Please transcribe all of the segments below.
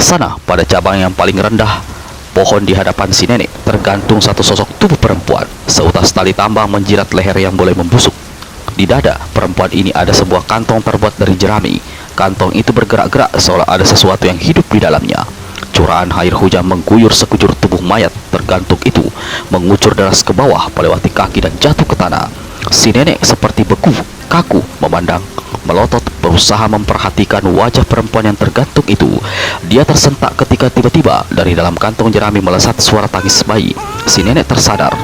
sana, pada cabang yang paling rendah pohon di hadapan si nenek, tergantung satu sosok tubuh perempuan. Seutas tali tambang menjirat leher yang mulai membusuk. Di dada perempuan ini ada sebuah kantong terbuat dari jerami. Kantong itu bergerak-gerak seolah ada sesuatu yang hidup di dalamnya. Curahan air hujan mengguyur sekujur tubuh mayat tergantung itu, mengucur deras ke bawah melewati kaki dan jatuh ke tanah. Si nenek seperti beku, kaku, memandang, melotot, berusaha memperhatikan wajah perempuan yang tergantung itu. Dia tersentak ketika tiba-tiba dari dalam kantong jerami melesat suara tangis bayi. Si nenek tersadar.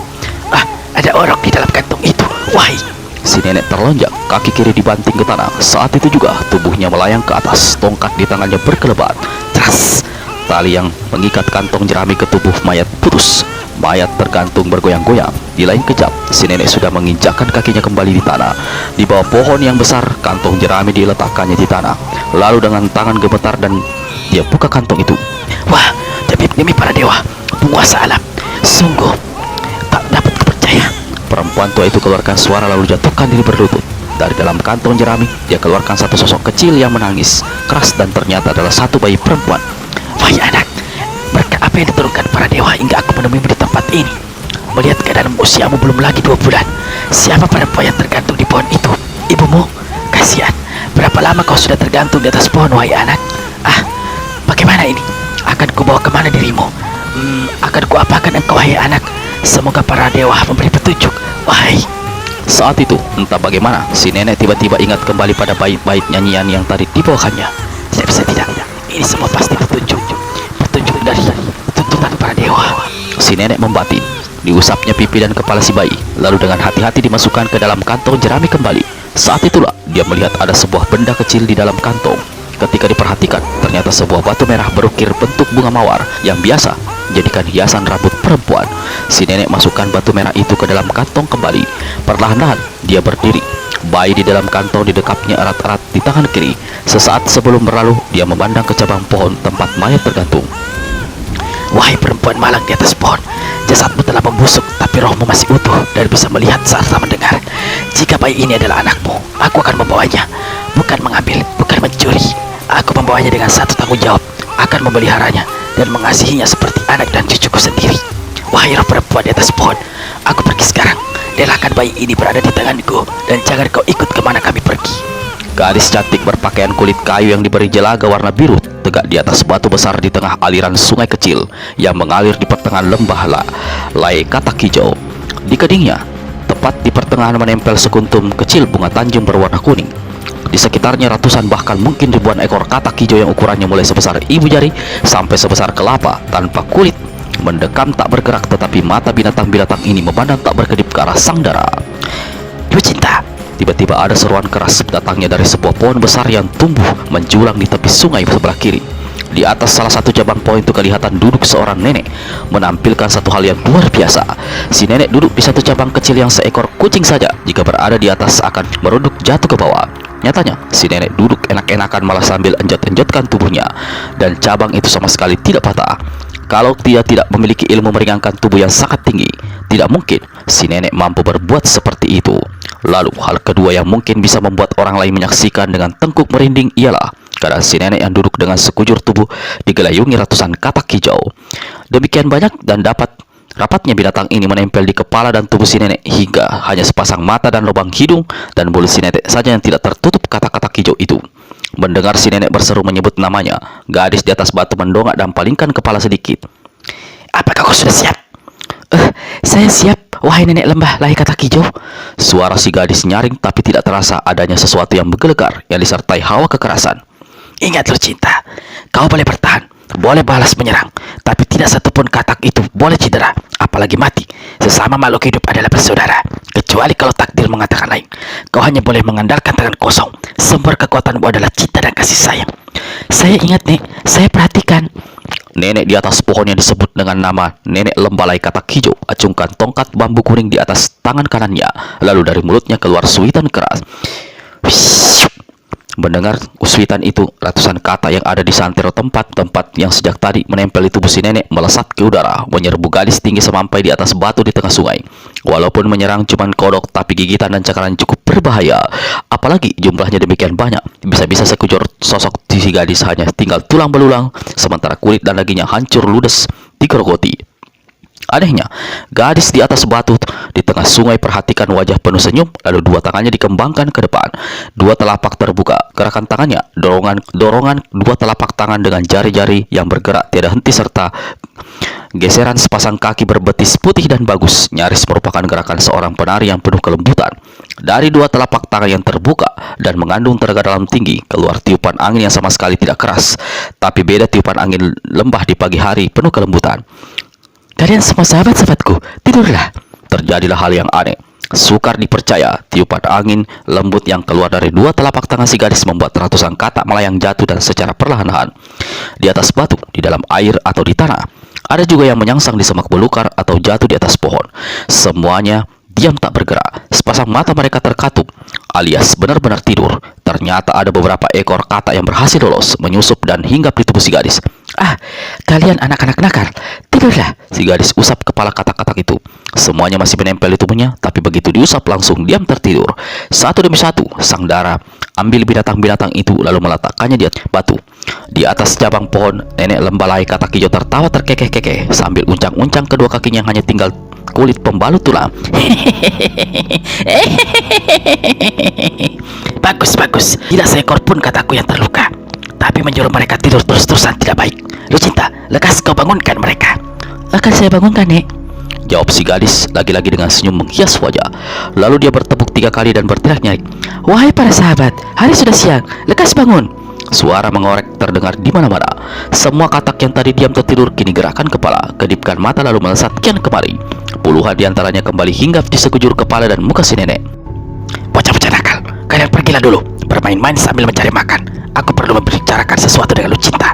"Ah, ada orang di dalam kantong itu. Wahai!" Si nenek terlonjak, kaki kiri dibanting ke tanah. Saat itu juga tubuhnya melayang ke atas, tongkat di tangannya berkelebat. Teras! Tali yang mengikat kantong jerami ke tubuh mayat putus. Mayat tergantung bergoyang-goyang. Di lain kejap, si nenek sudah menginjakkan kakinya kembali di tanah. Di bawah pohon yang besar, kantong jerami diletakkannya di tanah. Lalu dengan tangan gemetar dan dia buka kantong itu. "Wah, demi para dewa, penguasa alam, sungguh tak dapat kupercaya." Perempuan tua itu keluarkan suara lalu jatuhkan diri berlutut. Dari dalam kantong jerami, dia keluarkan satu sosok kecil yang menangis keras dan ternyata adalah satu bayi perempuan. "Wahai anak, berkat apa yang diturunkan para dewa hingga aku menemuimu di tempat ini? Melihat keadaan usiamu belum lagi 2 bulan. Siapa perempuan yang tergantung di pohon itu? Ibumu? Kasihan. Berapa lama kau sudah tergantung di atas pohon, wahai anak? Ah, bagaimana ini? Akan kubawa kemana dirimu? Akan kuapakan engkau, wahai anak? Semoga para dewa memberi petunjuk, wahai." Saat itu, entah bagaimana, si nenek tiba-tiba ingat kembali pada bait-bait nyanyian yang tadi dibawakannya. Tidak. Ini semua pasti petunjuk dari tuntunan para dewa. Si nenek membatin. Diusapnya pipi dan kepala si bayi, lalu dengan hati-hati dimasukkan ke dalam kantong jerami kembali. Saat itulah dia melihat ada sebuah benda kecil di dalam kantong. Ketika diperhatikan, ternyata sebuah batu merah berukir bentuk bunga mawar yang biasa jadikan hiasan rambut perempuan. Si nenek masukkan batu merah itu ke dalam kantong kembali. Perlahan-lahan dia berdiri. Bayi di dalam kantong didekapnya erat-erat di tangan kiri. Sesaat sebelum berlalu, dia memandang ke cabang pohon tempat mayat tergantung. "Wahai perempuan malang di atas pohon, jasadmu telah membusuk, tapi rohmu masih utuh dan bisa melihat serta mendengar. Jika bayi ini adalah anakmu, aku akan membawanya. Bukan mengambil, bukan mencuri. Aku membawanya dengan satu tanggung jawab, akan memeliharanya dan mengasihinya seperti anak dan cucuku sendiri. Wahai roh perempuan di atas pohon, aku pergi sekarang. Relakan bayi ini berada di tanganku dan jangan kau ikut kemana kami pergi." Gadis cantik berpakaian kulit kayu yang diberi jelaga warna biru tegak di atas batu besar di tengah aliran sungai kecil yang mengalir di pertengahan lembah Lai Katak Hijau. Di kedingnya, tepat di pertengahan menempel sekuntum kecil bunga tanjung berwarna kuning. Di sekitarnya ratusan bahkan mungkin ribuan ekor katak hijau yang ukurannya mulai sebesar ibu jari sampai sebesar kelapa tanpa kulit mendekam tak bergerak, tetapi mata binatang-binatang ini memandang tak berkedip ke arah sang dara. "Ibu cinta!" Tiba-tiba ada seruan keras datangnya dari sebuah pohon besar yang tumbuh menjulang di tepi sungai sebelah kiri. Di atas salah satu cabang pohon itu kelihatan duduk seorang nenek, menampilkan satu hal yang luar biasa. Si nenek duduk di satu cabang kecil yang seekor kucing saja jika berada di atas akan merunduk jatuh ke bawah. Nyatanya, si nenek duduk enak-enakan malah sambil enjot-enjotkan tubuhnya, dan cabang itu sama sekali tidak patah. Kalau dia tidak memiliki ilmu meringankan tubuh yang sangat tinggi, tidak mungkin si nenek mampu berbuat seperti itu. Lalu hal kedua yang mungkin bisa membuat orang lain menyaksikan dengan tengkuk merinding ialah keadaan si nenek yang duduk dengan sekujur tubuh digelayungi ratusan katak hijau. Demikian banyak dan rapatnya binatang ini menempel di kepala dan tubuh si nenek hingga hanya sepasang mata dan lubang hidung dan mulut si nenek saja yang tidak tertutup katak-katak hijau itu. Mendengar si nenek berseru menyebut namanya, gadis di atas batu mendongak dan palingkan kepala sedikit. "Apakah kau sudah siap?" Saya siap, wahai nenek lembah Lai Katak Hijau." Suara si gadis nyaring tapi tidak terasa adanya sesuatu yang menggelegar yang disertai hawa kekerasan. "Ingat lo cinta, kau boleh bertahan, boleh balas menyerang, tapi tidak satupun katak itu boleh cedera, apalagi mati. Sesama makhluk hidup adalah bersaudara, kecuali kalau takdir mengatakan lain. Kau hanya boleh mengandalkan tangan kosong. Sumber kekuatanmu adalah cinta dan kasih sayang." "Saya ingat, Nek. Saya perhatikan." Nenek di atas pohon yang disebut dengan nama Nenek Lembah Lai Katak Hijau acungkan tongkat bambu kuning di atas tangan kanannya, lalu dari mulutnya keluar suitan keras. Mendengar uswitan itu, ratusan kata yang ada di santero tempat-tempat yang sejak tadi menempel di tubuh si nenek melesat ke udara, menyerbu gadis tinggi semampai di atas batu di tengah sungai. Walaupun menyerang cuma kodok, tapi gigitan dan cakaran cukup berbahaya. Apalagi jumlahnya demikian banyak, bisa-bisa sekujur sosok si gadis hanya tinggal tulang belulang, sementara kulit dan dagingnya hancur ludes digerogoti. Anehnya, gadis di atas batu di tengah sungai perhatikan wajah penuh senyum, lalu dua tangannya dikembangkan ke depan. Dua telapak terbuka, gerakan tangannya, dorongan dua telapak tangan dengan jari-jari yang bergerak tiada henti serta geseran sepasang kaki berbetis putih dan bagus, nyaris merupakan gerakan seorang penari yang penuh kelembutan. Dari dua telapak tangan yang terbuka dan mengandung tenaga dalam tinggi, keluar tiupan angin yang sama sekali tidak keras, tapi beda tiupan angin lembah di pagi hari penuh kelembutan. Kalian semua sahabat-sahabatku, tidurlah. Terjadilah hal yang aneh. Sukar dipercaya, tiupan angin lembut yang keluar dari dua telapak tangan si gadis membuat ratusan katak melayang jatuh dan secara perlahan-lahan. Di atas batu, di dalam air atau di tanah. Ada juga yang menyangsang di semak belukar atau jatuh di atas pohon. Semuanya diam tak bergerak. Sepasang mata mereka terkatup, alias benar-benar tidur. Ternyata ada beberapa ekor katak yang berhasil lolos, menyusup dan hinggap di tubuh si gadis. Ah, kalian anak-anak nakal, tidurlah. Si gadis usap kepala katak-katak itu. Semuanya masih menempel di tubuhnya, tapi begitu diusap langsung diam tertidur. Satu demi satu, sang Dara ambil binatang-binatang itu lalu meletakkannya di atas batu. Di atas cabang pohon, nenek lembalai katak hijau tertawa terkekeh-kekeh sambil uncang-uncang kedua kakinya yang hanya tinggal kulit pembalut tulang. Bagus, bagus. Tidak seekor pun kataku yang terluka. Tapi menyuruh mereka tidur terus-terusan tidak baik. Lucinta, lekas kau bangunkan mereka. Akan saya bangunkan, Nek, jawab si gadis lagi-lagi dengan senyum menghias wajah. Lalu dia bertepuk 3 kali dan berteriak nyaring. Wahai para sahabat, hari sudah siang, lekas bangun. Suara mengorek terdengar di mana-mana. Semua katak yang tadi diam tertidur kini gerakan kepala, kedipkan mata lalu melesat kian kemari. Puluhan diantaranya kembali hinggap di sekujur kepala dan muka si nenek. Bocah-bocah nakal, kalian pergilah dulu, bermain-main sambil mencari makan. Aku perlu membicarakan sesuatu dengan Lucinta.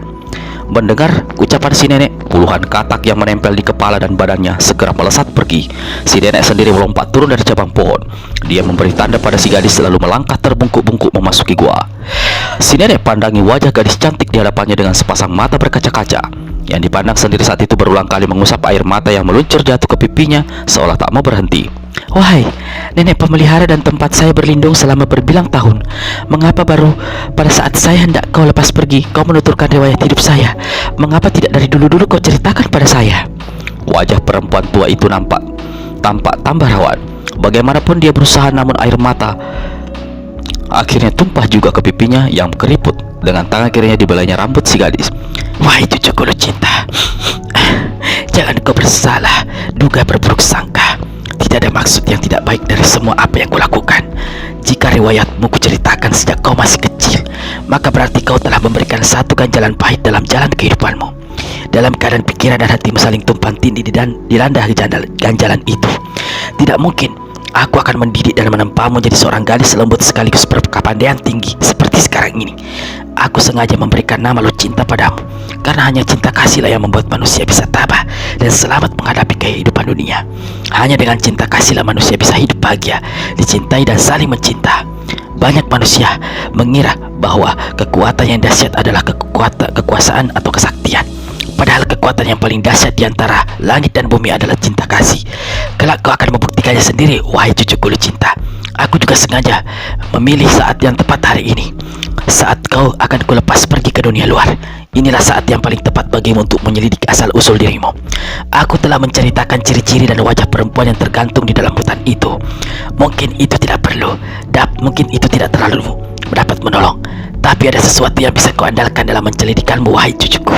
Mendengar ucapan si nenek, puluhan katak yang menempel di kepala dan badannya segera melesat pergi. Si nenek sendiri melompat turun dari cabang pohon. Dia memberi tanda pada si gadis lalu melangkah terbungkuk-bungkuk memasuki gua. Si nenek pandangi wajah gadis cantik di hadapannya dengan sepasang mata berkaca-kaca. Yang dipandang sendiri saat itu berulang kali mengusap air mata yang meluncur jatuh ke pipinya seolah tak mau berhenti. Wahai, nenek pemelihara dan tempat saya berlindung selama berbilang tahun. Mengapa baru pada saat saya hendak kau lepas pergi, kau menuturkan riwayat hidup saya? Mengapa tidak dari dulu-dulu kau ceritakan pada saya? Wajah perempuan tua itu tampak tambah rawan. Bagaimanapun dia berusaha, namun air mata akhirnya tumpah juga ke pipinya yang keriput. Dengan tangan kirinya dibelainya rambut si gadis. Wahai cucuku Lucinta, jangan kau bersalah, duga berburuk sangka. Tidak ada maksud yang tidak baik dari semua apa yang kulakukan. Jika riwayatmu kuceritakan sejak kau masih kecil, maka berarti kau telah memberikan satu ganjalan pahit dalam jalan kehidupanmu. Dalam keadaan pikiran dan hatimu saling tumpang tindih dilanda ganjalan itu, tidak mungkin aku akan mendidik dan menempamu menjadi seorang gadis lembut sekaligus berkepandaian tinggi seperti sekarang ini. Aku sengaja memberikan nama Lucinta padamu, karena hanya cinta kasihlah yang membuat manusia bisa tabah dan selamat menghadapi kehidupan dunia. Hanya dengan cinta kasihlah manusia bisa hidup bahagia, dicintai dan saling mencinta. Banyak manusia mengira bahwa kekuatan yang dahsyat adalah kekuasaan atau kesaktian. Padahal kekuatan yang paling dahsyat di antara langit dan bumi adalah cinta kasih. Kelak kau akan membuktikannya sendiri, wahai cucuku Lucinta. Aku juga sengaja memilih saat yang tepat hari ini. Saat kau akan kulepas pergi ke dunia luar, inilah saat yang paling tepat bagimu untuk menyelidik asal-usul dirimu. Aku telah menceritakan ciri-ciri dan wajah perempuan yang tergantung di dalam hutan itu. Mungkin itu tidak perlu, mungkin itu tidak terlalu dapat menolong, tapi ada sesuatu yang bisa kau andalkan dalam menyelidikanmu, wahai cucuku.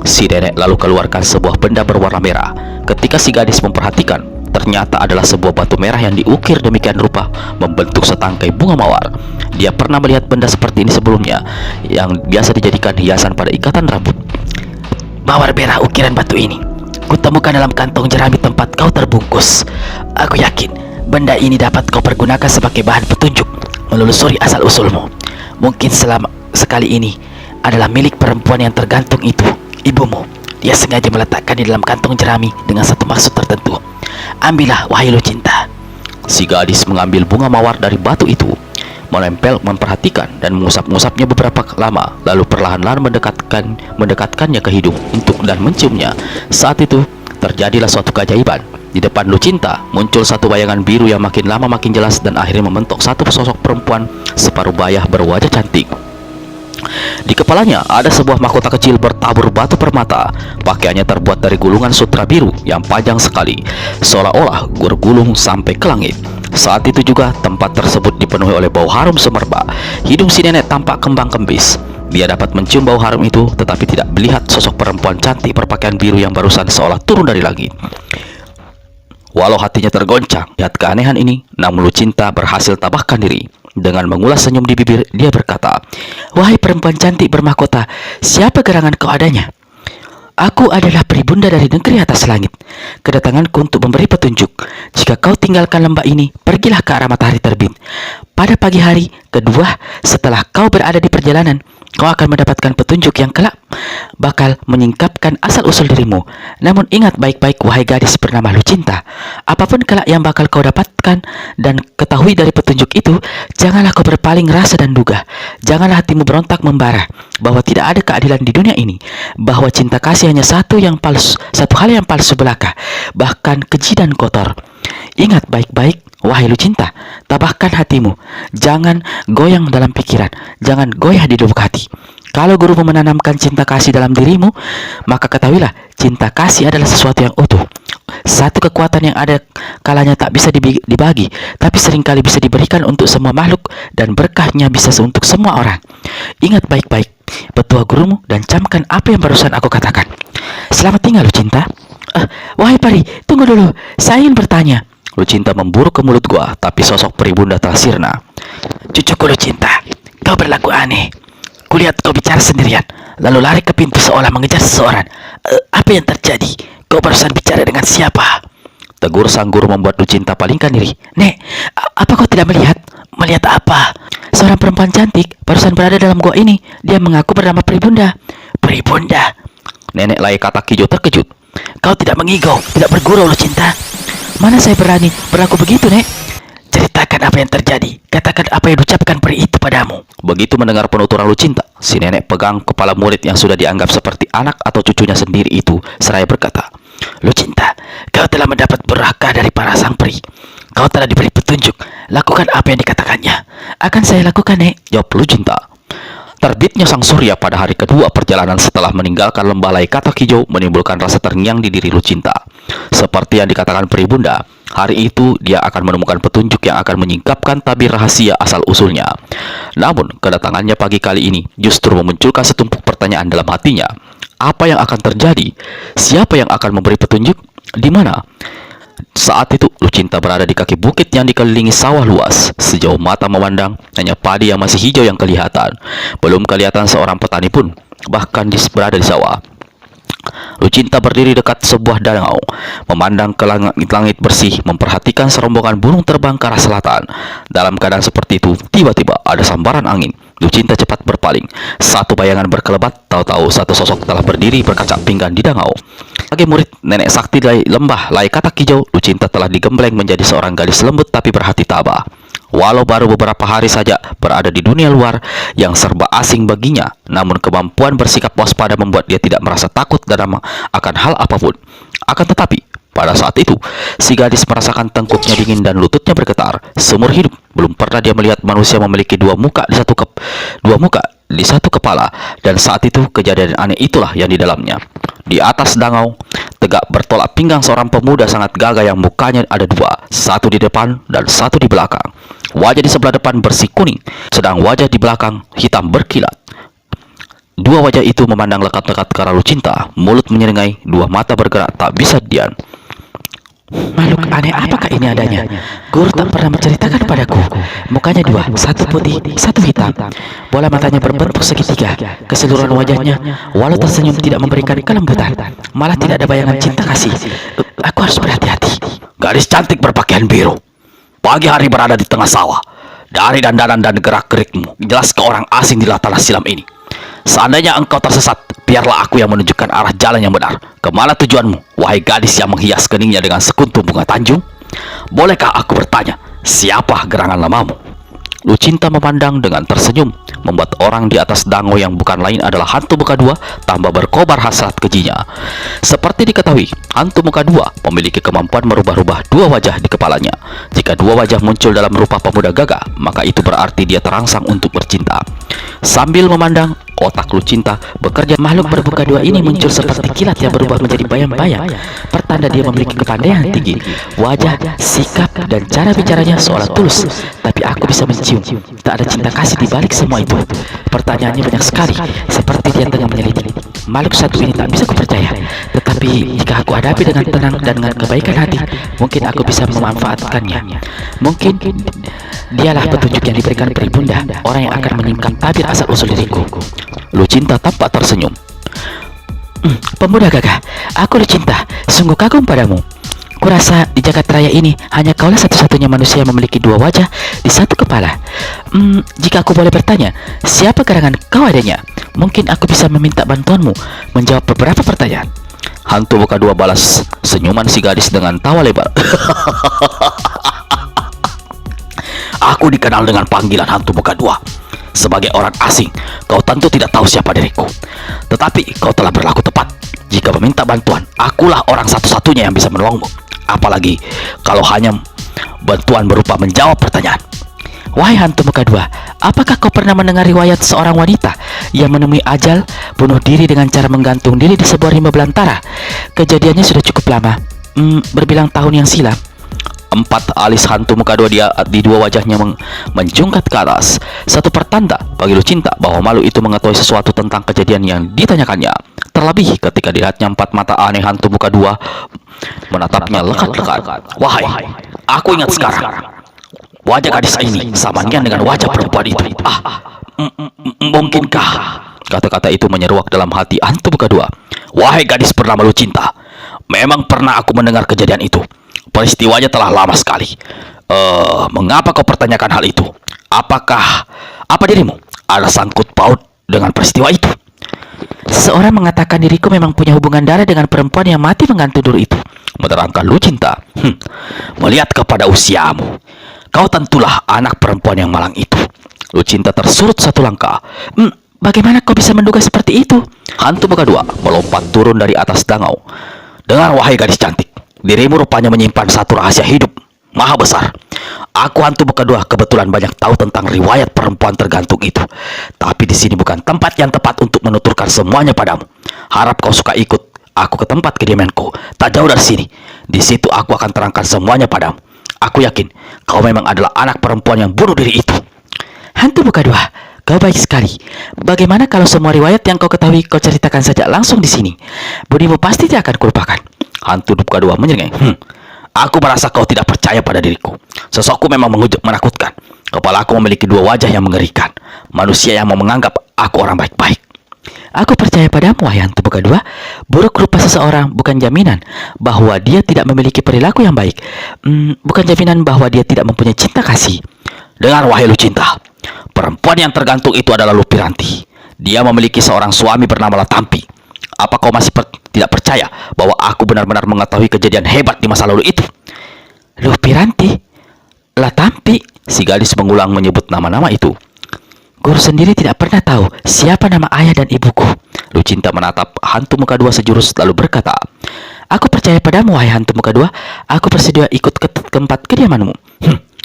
Si nenek lalu keluarkan sebuah benda berwarna merah. Ketika si gadis memperhatikan, ternyata adalah sebuah batu merah yang diukir demikian rupa membentuk setangkai bunga mawar. Dia pernah melihat benda seperti ini sebelumnya, yang biasa dijadikan hiasan pada ikatan rambut. Mawar merah ukiran batu ini kutemukan dalam kantong jerami tempat kau terbungkus. Aku yakin benda ini dapat kau pergunakan sebagai bahan petunjuk menelusuri asal-usulmu. Mungkin selama sekali ini adalah milik perempuan yang tergantung itu, ibumu. Dia sengaja meletakkan di dalam kantong jerami dengan satu maksud tertentu. Ambillah, wahai Lucinta. Si gadis mengambil bunga mawar dari batu itu. menempel, memperhatikan, dan mengusap-ngusapnya beberapa lama, lalu perlahan-lahan mendekatkannya ke hidung dan menciumnya. Saat itu terjadilah suatu keajaiban. Di depan Lucinta muncul satu bayangan biru yang makin lama makin jelas dan akhirnya membentuk satu sosok perempuan separuh bayah berwajah cantik. Di kepalanya ada sebuah mahkota kecil bertabur batu permata. Pakaiannya terbuat dari gulungan sutra biru yang panjang sekali, seolah-olah bergulung sampai ke langit. Saat itu juga tempat tersebut dipenuhi oleh bau harum semerbak. Hidung si nenek tampak kembang kembis. Dia dapat mencium bau harum itu, tetapi tidak melihat sosok perempuan cantik berpakaian biru yang barusan seolah turun dari langit. Walau hatinya tergoncang lihat keanehan ini, namun Lucinta berhasil tabahkan diri. Dengan mengulas senyum di bibir, dia berkata, "Wahai perempuan cantik bermahkota, siapa gerangan kau adanya? Aku adalah peribunda dari negeri atas langit. Kedatanganku untuk memberi petunjuk. Jika kau tinggalkan lembah ini, pergilah ke arah matahari terbit. Pada pagi hari kedua setelah kau berada di perjalanan, kau akan mendapatkan petunjuk yang kelak bakal menyingkapkan asal-usul dirimu. Namun ingat baik-baik, wahai gadis bernama Lucinta, apapun kelak yang bakal kau dapatkan dan ketahui dari petunjuk itu, janganlah kau berpaling rasa dan duga. Janganlah hatimu berontak membara bahwa tidak ada keadilan di dunia ini, bahwa cinta kasih hanya satu hal yang palsu belaka, bahkan keji dan kotor. Ingat baik-baik, wahai Lucinta, tabahkan hatimu. Jangan goyang dalam pikiran, jangan goyah di lubuk hati. Kalau gurumu menanamkan cinta kasih dalam dirimu, maka ketahuilah, cinta kasih adalah sesuatu yang utuh. Satu kekuatan yang ada kalanya tak bisa dibagi, tapi seringkali bisa diberikan untuk semua makhluk, dan berkahnya bisa untuk semua orang. Ingat baik-baik petua gurumu dan camkan apa yang barusan aku katakan. Selamat tinggal, Lucinta." Wahai pari, tunggu dulu, saya ingin bertanya." Lucinta memburu ke mulut gua, tapi sosok peribunda telah sirna. "Cucuku Lucinta, kau berlaku aneh. Kulihat kau bicara sendirian, lalu lari ke pintu seolah mengejar seseorang. Apa yang terjadi? Kau barusan bicara dengan siapa?" Tegur sang guru membuat Lucinta palingkan diri. "Nek, apa kau tidak melihat?" "Melihat apa?" "Seorang perempuan cantik barusan berada dalam gua ini. Dia mengaku bernama Peribunda." "Peribunda?" Nenek Lai Katak Hijau terkejut. "Kau tidak mengigau, tidak bergurau, Lucinta." "Mana saya berani berlaku begitu, Nek?" "Ceritakan apa yang terjadi. Katakan apa yang diucapkan peri itu padamu." Begitu mendengar penuturan Lucinta, si nenek pegang kepala murid yang sudah dianggap seperti anak atau cucunya sendiri itu, seraya berkata, "Lucinta, kau telah mendapat berkah dari para sang peri. Kau telah diberi petunjuk. Lakukan apa yang dikatakannya." "Akan saya lakukan, Nek," jawab Lucinta. Terbitnya sang surya pada hari kedua perjalanan setelah meninggalkan lembah Lai Katak Hijau menimbulkan rasa terngiang di diri Lucinta. Seperti yang dikatakan peribunda, hari itu dia akan menemukan petunjuk yang akan menyingkapkan tabir rahasia asal-usulnya. Namun, kedatangannya pagi kali ini justru memunculkan setumpuk pertanyaan dalam hatinya. Apa yang akan terjadi? Siapa yang akan memberi petunjuk? Di mana? Saat itu, Lucinta berada di kaki bukit yang dikelilingi sawah luas. Sejauh mata memandang, hanya padi yang masih hijau yang kelihatan. Belum kelihatan seorang petani pun, bahkan berada di sawah. Lucinta berdiri dekat sebuah danau, memandang ke langit bersih, memperhatikan serombongan burung terbang ke arah selatan. Dalam keadaan seperti itu, tiba-tiba ada sambaran angin. Lucinta cepat berpaling. Satu bayangan berkelebat, tahu-tahu satu sosok telah berdiri berkacak pinggang di danau. Sebagai murid nenek sakti dari lembah Lai Katak Hijau, Lucinta telah digembleng menjadi seorang gadis lembut tapi berhati tabah. Walau baru beberapa hari saja berada di dunia luar yang serba asing baginya, namun kemampuan bersikap waspada membuat dia tidak merasa takut akan hal apapun. Akan tetapi, pada saat itu, si gadis merasakan tengkuknya dingin dan lututnya bergetar. Seumur hidup, belum pernah dia melihat manusia memiliki dua muka di satu kepala, dan saat itu kejadian aneh itulah yang di dalamnya. Di atas danau, tegak bertolak pinggang seorang pemuda sangat gagah yang mukanya ada dua, satu di depan dan satu di belakang. Wajah di sebelah depan bersih kuning, sedang wajah di belakang hitam berkilat. Dua wajah itu memandang lekat-lekat ke arah Lucinta, mulut menyeringai, dua mata bergerak tak bisa diam. "Makhluk aneh apakah ini adanya? Guru tak pernah menceritakan padaku. Mukanya dua, satu putih, satu hitam. Bola matanya berbentuk segitiga. Keseluruhan wajahnya, walau tersenyum tidak memberikan kelembutan. Malah tidak ada bayangan cinta kasih. Aku harus berhati-hati." Gadis cantik berpakaian biru, pagi hari berada di tengah sawah. Dari dandanan dan gerak-gerikmu, jelas ke orang asing di tanah silam ini. Seandainya engkau tersesat, biarlah aku yang menunjukkan arah jalan yang benar. Kemana tujuanmu, wahai gadis yang menghias keningnya dengan sekuntum bunga tanjung? Bolehkah aku bertanya, siapa gerangan namamu? Lucinta memandang dengan tersenyum, membuat orang di atas dango yang bukan lain adalah hantu muka dua tambah berkobar hasrat kejinya. Seperti diketahui, hantu muka dua memiliki kemampuan merubah-rubah dua wajah di kepalanya. Jika dua wajah muncul dalam rupa pemuda gagah, maka itu berarti dia terangsang untuk bercinta. Sambil memandang, otak Lucinta bekerja. Makhluk bermuka dua ini muncul seperti kilat yang berubah menjadi bayang-bayang. Pertanda dia memiliki kepandaian tinggi. Wajah, sikap, dan cara bicaranya seolah tulus. Tapi aku bisa mencium, tak ada cinta kasih di balik semua itu. Pertanyaannya banyak sekali, seperti dia tengah menyelidiki. Makhluk satu ini tak bisa kupercaya. Tetapi jika aku hadapi dengan tenang dan dengan kebaikan hati, mungkin aku bisa memanfaatkannya. Mungkin dialah petunjuk yang diberikan peri bunda, orang yang akan menyingkap tabir asal-usul diriku. Lucinta tampak tersenyum. Pemuda gagah, aku Lucinta, sungguh kagum padamu. Kurasa di jagat raya ini hanya kaulah satu-satunya manusia yang memiliki dua wajah di satu kepala. Jika aku boleh bertanya, siapa gerangan kau adanya? Mungkin aku bisa meminta bantuanmu menjawab beberapa pertanyaan. Hantu muka dua balas senyuman si gadis dengan tawa lebar. Aku dikenal dengan panggilan hantu muka dua. Sebagai orang asing, kau tentu tidak tahu siapa diriku. Tetapi kau telah berlaku tepat. Jika meminta bantuan, akulah orang satu-satunya yang bisa menolongmu. Apalagi kalau hanya bantuan berupa menjawab pertanyaan. Wahai hantu muka dua, apakah kau pernah mendengar riwayat seorang wanita yang menemui ajal, bunuh diri dengan cara menggantung diri di sebuah rimba belantara? Kejadiannya sudah cukup lama, berbilang tahun yang silam. Empat alis hantu muka dua dia di dua wajahnya menjungkat ke atas. Satu pertanda bagi Lucinta bahwa makhluk itu mengetahui sesuatu tentang kejadian yang ditanyakannya. Terlebih ketika dilihatnya empat mata aneh hantu muka dua menatapnya lekat-lekat. Wahai, aku ingat sekarang. Wajah gadis ini samanya dengan wajah perempuan itu. Mungkinkah? Kata-kata itu menyeruak dalam hati hantu muka dua. Wahai gadis bernama Lucinta, memang pernah aku mendengar kejadian itu. Peristiwanya telah lama sekali. Mengapa kau pertanyakan hal itu? Apa dirimu ada sangkut paut dengan peristiwa itu? Seseorang mengatakan diriku memang punya hubungan darah dengan perempuan yang mati menggantung dulu itu, menerangkan Lucinta. Melihat kepada usiamu, kau tentulah anak perempuan yang malang itu. Lucinta tersurut satu langkah. Bagaimana kau bisa menduga seperti itu? Hantu muka dua melompat turun dari atas dangau. Dengar wahai gadis cantik, dirimu rupanya menyimpan satu rahasia hidup maha besar. Aku hantu muka dua kebetulan banyak tahu tentang riwayat perempuan tergantung itu. Tapi di sini bukan tempat yang tepat untuk menuturkan semuanya padamu. Harap kau suka ikut aku ke tempat kediamanku, tak jauh dari sini. Di situ aku akan terangkan semuanya padamu. Aku yakin kau memang adalah anak perempuan yang bunuh diri itu. Hantu muka dua, kau baik sekali. Bagaimana kalau semua riwayat yang kau ketahui kau ceritakan saja langsung di sini? Budimu pasti tidak akan kulupakan. Hantu muka dua menyeringai. Aku merasa kau tidak percaya pada diriku. Sosokku memang menakutkan. Kepalaku memiliki dua wajah yang mengerikan. Manusia yang mau menganggap aku orang baik-baik. Aku percaya padamu, wahai hantu muka dua. Buruk rupa seseorang bukan jaminan bahwa dia tidak memiliki perilaku yang baik. Bukan jaminan bahwa dia tidak mempunyai cinta kasih. Dengar wahai Lucinta, perempuan yang tergantung itu adalah Lupiranti. Dia memiliki seorang suami bernama Latampi. Apa kau masih tidak percaya bahwa aku benar-benar mengetahui kejadian hebat di masa lalu itu? Lupiranti? Latampi? Si gadis mengulang menyebut nama-nama itu. Guru sendiri tidak pernah tahu siapa nama ayah dan ibuku. Lucinta menatap hantu muka dua sejurus lalu berkata, Aku percaya padamu, wahai hantu muka dua. Aku bersedia ikut ke tempat kediamanmu.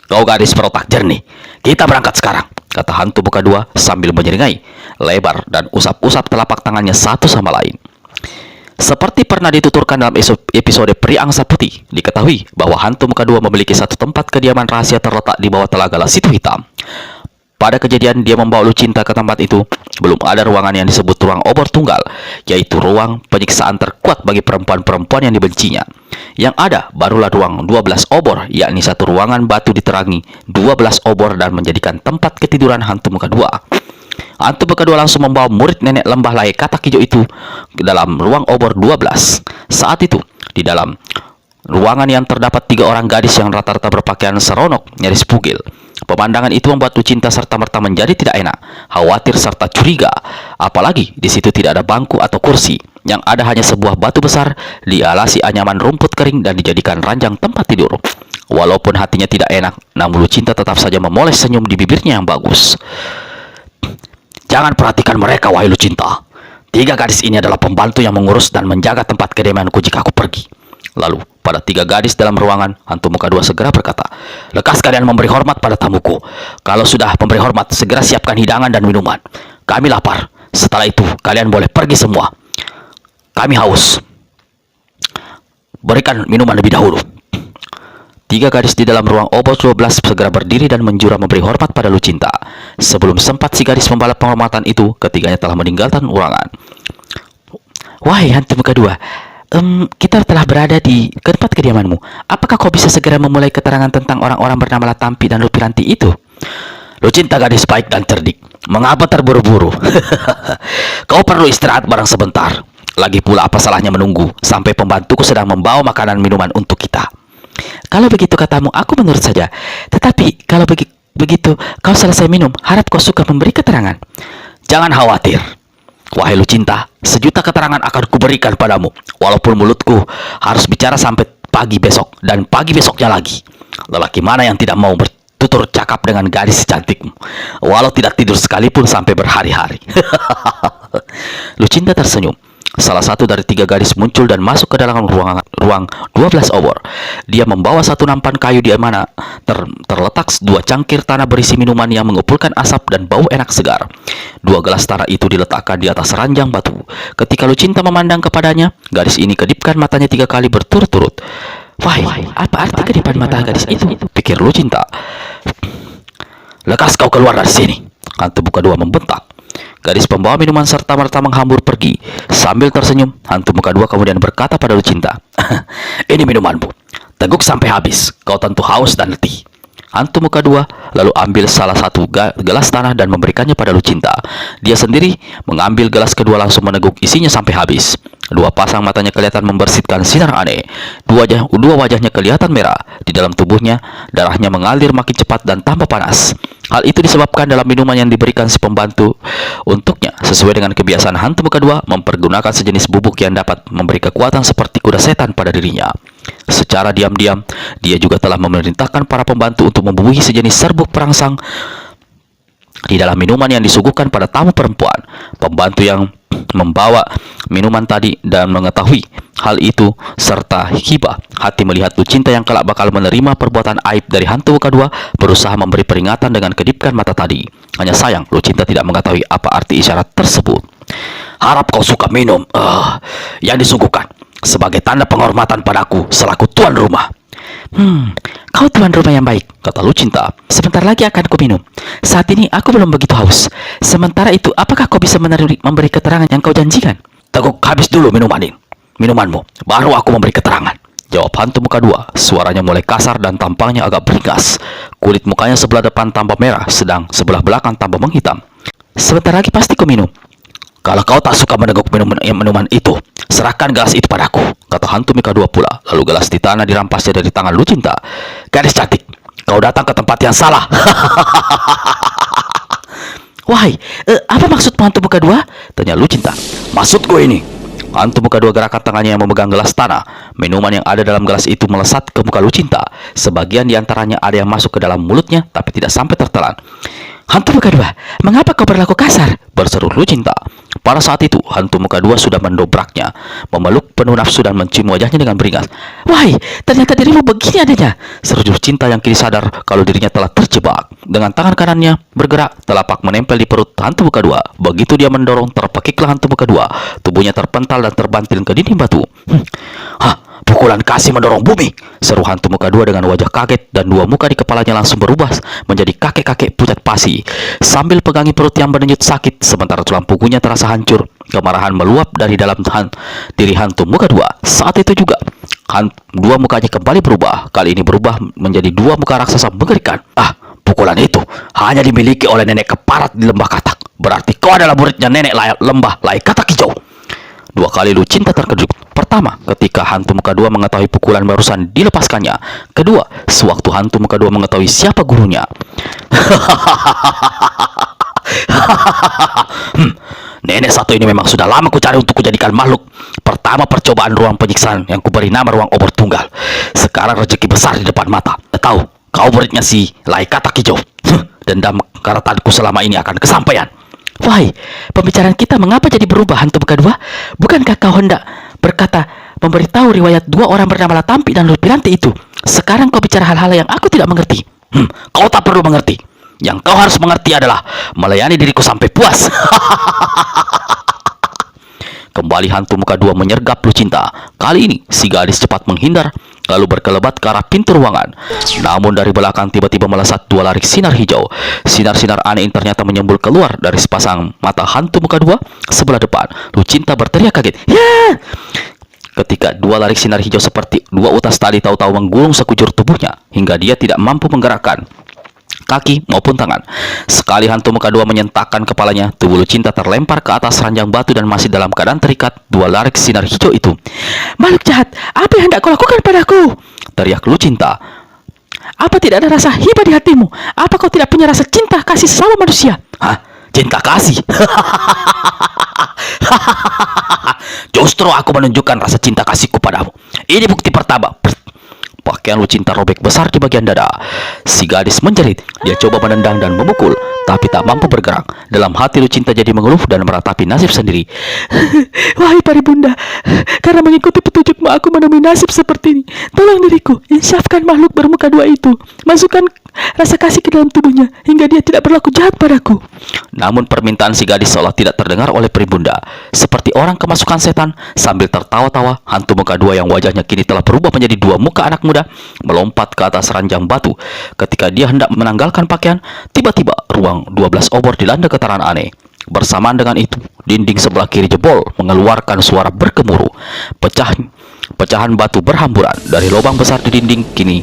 Kau gadis berotak jernih. Kita berangkat sekarang, kata hantu muka dua sambil menyeringai lebar dan usap-usap telapak tangannya satu sama lain. Seperti pernah dituturkan dalam episode Peri Angsa Putih, diketahui bahwa hantu muka dua memiliki satu tempat kediaman rahasia terletak di bawah telaga Situ Hitam. Pada kejadian dia membawa Lucinta ke tempat itu, belum ada ruangan yang disebut ruang obor tunggal, yaitu ruang penyiksaan terkuat bagi perempuan-perempuan yang dibencinya. Yang ada barulah ruang 12 obor, yakni satu ruangan batu diterangi 12 obor dan menjadikan tempat ketiduran hantu muka dua. Hantu muka dua langsung membawa murid nenek lembah lae katak hijau itu ke dalam ruang obor 12. Saat itu, di dalam ruangan yang terdapat 3 orang gadis yang rata-rata berpakaian seronok nyaris bugil. Pemandangan itu membuat Lucinta serta-merta menjadi tidak enak, khawatir serta curiga. Apalagi di situ tidak ada bangku atau kursi, yang ada hanya sebuah batu besar dialasi anyaman rumput kering dan dijadikan ranjang tempat tidur. Walaupun hatinya tidak enak, namun Lucinta tetap saja memoles senyum di bibirnya yang bagus. Jangan perhatikan mereka, wahai Lucinta. 3 gadis ini adalah pembantu yang mengurus dan menjaga tempat kediamanku jika aku pergi. Lalu, pada 3 gadis dalam ruangan, hantu muka 2 segera berkata, lekas kalian memberi hormat pada tamuku. Kalau sudah memberi hormat, segera siapkan hidangan dan minuman. Kami lapar. Setelah itu, kalian boleh pergi semua. Kami haus. Berikan minuman lebih dahulu. 3 gadis di dalam ruang OBOS 12 segera berdiri dan menjura memberi hormat pada Lucinta. Sebelum sempat si gadis membalas penghormatan itu, ketiganya telah meninggalkan ruangan. Wahai hantu muka 2, kita telah berada di tempat kediamanmu. Apakah kau bisa segera memulai keterangan tentang orang-orang bernama Latampi dan Lupiranti itu? Lucinta gadis baik dan cerdik. Mengapa terburu-buru? Kau perlu istirahat barang sebentar. Lagi pula apa salahnya menunggu sampai pembantuku sedang membawa makanan minuman untuk kita. Kalau begitu katamu, aku menurut saja. Tetapi kalau begitu kau selesai minum, harap kau suka memberi keterangan. Jangan khawatir, wahai Lucinta, 1.000.000 keterangan akan kuberikan padamu. Walaupun mulutku harus bicara sampai pagi besok dan pagi besoknya lagi. Lelaki mana yang tidak mau bertutur cakap dengan gadis secantikmu, walau tidak tidur sekalipun sampai berhari-hari. Lucinta tersenyum. Salah satu dari 3 gadis muncul dan masuk ke dalam ruang 12 obor. Dia membawa satu nampan kayu di mana terletak 2 cangkir tanah berisi minuman yang mengepulkan asap dan bau enak segar. 2 gelas tanah itu diletakkan di atas ranjang batu. Ketika Lucinta memandang kepadanya, gadis ini kedipkan matanya 3 kali berturut-turut. Wahai, apa arti kedipan mata gadis itu? Pikir Lucinta. Lekas kau keluar dari sini, hantu muka 2 membentak. Gadis pembawa minuman serta-merta menghambur pergi. Sambil tersenyum, hantu muka 2 kemudian berkata pada Lucinta, ini minumanmu. Teguk sampai habis, kau tentu haus dan letih. Hantu muka 2 lalu ambil salah satu gelas tanah dan memberikannya pada Lucinta. Dia sendiri mengambil gelas kedua langsung meneguk isinya sampai habis. 2 pasang matanya kelihatan membersihkan sinar aneh. Dua wajahnya kelihatan merah. Di dalam tubuhnya, darahnya mengalir makin cepat dan tambah panas. Hal itu disebabkan dalam minuman yang diberikan si pembantu untuknya. Sesuai dengan kebiasaan hantu muka 2, mempergunakan sejenis bubuk yang dapat memberi kekuatan seperti kuda setan pada dirinya. Secara diam-diam, dia juga telah memerintahkan para pembantu untuk membubuhi sejenis serbuk perangsang di dalam minuman yang disuguhkan pada tamu perempuan. Pembantu yang membawa minuman tadi dan mengetahui hal itu serta hibah hati melihat Lucinta yang kelak bakal menerima perbuatan aib dari hantu muka 2, berusaha memberi peringatan dengan kedipkan mata tadi. Hanya sayang Lucinta tidak mengetahui apa arti isyarat tersebut. Harap kau suka minum yang disuguhkan sebagai tanda penghormatan padaku selaku tuan rumah. Kau tuan rumah yang baik, kata Lucinta. Sebentar lagi akan ku minum. Saat ini aku belum begitu haus. Sementara itu, apakah kau bisa memberi keterangan yang kau janjikan? Teguk habis dulu minumanmu, baru aku memberi keterangan, jawab hantu muka 2. Suaranya mulai kasar dan tampangnya agak beringas. Kulit mukanya sebelah depan tampak merah, sedang sebelah belakang tampak menghitam. Sebentar lagi pasti ku minum. Kalau kau tak suka meneguk minuman itu, serahkan gelas itu padaku, kata hantu muka 2 pula. Lalu gelas di tanah dirampasnya dari tangan Lucinta. Gadis cantik, kau datang ke tempat yang salah. Wahai, apa maksudmu hantu muka 2? Tanya Lucinta. Maksudku ini. Hantu muka 2 gerakan tangannya yang memegang gelas tanah. Minuman yang ada dalam gelas itu melesat ke muka Lucinta. Sebagian diantaranya ada yang masuk ke dalam mulutnya, tapi tidak sampai tertelan. Hantu muka 2, mengapa kau berlaku kasar? Berseru Lucinta. Pada saat itu, hantu muka 2 sudah mendobraknya, memeluk penuh nafsu dan mencium wajahnya dengan beringas. Wahai, ternyata dirimu begini adanya, seru Lucinta yang kini sadar kalau dirinya telah terjebak. Dengan tangan kanannya bergerak, telapak menempel di perut hantu muka 2. Begitu dia mendorong, terpekiklah hantu muka 2. Tubuhnya terpental dan terbanting ke dinding batu. Pukulan kasih mendorong bumi, seru hantu muka 2 dengan wajah kaget, dan 2 muka di kepalanya langsung berubah menjadi kakek-kakek pucat pasi. Sambil pegangi perut yang berdenyut sakit, sementara tulang punggung terasa hancur, kemarahan meluap dari dalam diri hantu muka 2. Saat itu juga, 2 mukanya kembali berubah. Kali ini berubah menjadi 2 muka raksasa mengerikan. Pukulan itu hanya dimiliki oleh nenek keparat di lembah katak. Berarti kau adalah muridnya nenek lembah Lai Katak Hijau. 2 kali Lucinta terkejut. Pertama, ketika hantu muka 2 mengetahui pukulan barusan dilepaskannya. Kedua, sewaktu hantu muka 2 mengetahui siapa gurunya. Nenek satu ini memang sudah lama kucari untuk kujadikan makhluk. Pertama percobaan ruang penyiksaan yang kuberi nama ruang obor tunggal. Sekarang rezeki besar di depan mata. Tahu, kau muridnya si Lai Katak Hijau. Dendam karatanku selama ini akan kesampaian. Wahai, pembicaraan kita mengapa jadi berubah, hantu muka dua? Bukankah kau hendak berkata memberitahu riwayat dua orang bernama Latampi dan Lupiranti itu? Sekarang kau bicara hal-hal yang aku tidak mengerti. Kau tak perlu mengerti. Yang kau harus mengerti adalah melayani diriku sampai puas. Kembali hantu muka dua menyergap Lucinta. Kali ini si gadis cepat menghindar, lalu berkelebat ke arah pintu ruangan. Namun dari belakang tiba-tiba melesat dua larik sinar hijau. Sinar-sinar aneh ini ternyata menyembul keluar dari sepasang mata hantu muka dua sebelah depan. Lucinta berteriak kaget. Ya! Ketika dua larik sinar hijau seperti dua utas tali tahu-tahu menggulung sekujur tubuhnya hingga dia tidak mampu menggerakkan kaki maupun tangan. Sekali hantu muka dua menyentakkan kepalanya, tubuh Lucinta terlempar ke atas ranjang batu dan masih dalam keadaan terikat dua larik sinar hijau itu. Makhluk jahat, apa yang hendak kau lakukan padaku? Teriak Lucinta. Apa tidak ada rasa hibah di hatimu? Apa kau tidak punya rasa cinta kasih sesama manusia? Hah? Cinta kasih? Justru aku menunjukkan rasa cinta kasihku padamu. Ini bukti pertama. Pakaian Lucinta robek besar di bagian dada. Si gadis menjerit. Dia coba menendang dan memukul, tapi tak mampu bergerak. Dalam hati Lucinta jadi mengeluh dan meratapi nasib sendiri. Wahai Paribunda, karena mengikuti petunjukmu aku menemui nasib seperti ini. Tolong diriku, insafkan makhluk bermuka dua itu. Masukkan rasa kasih ke dalam tubuhnya hingga dia tidak berlaku jahat padaku. Namun permintaan si gadis seolah tidak terdengar oleh Paribunda. Seperti orang kemasukan setan, sambil tertawa-tawa, hantu muka dua yang wajahnya kini telah berubah menjadi dua muka anak muda melompat ke atas ranjang batu. Ketika dia hendak menanggalkan pakaian, tiba-tiba ruang 12 obor dilanda getaran aneh. Bersamaan dengan itu, dinding sebelah kiri jebol mengeluarkan suara bergemuruh. Pecahan batu berhamburan dari lubang besar di dinding kiri.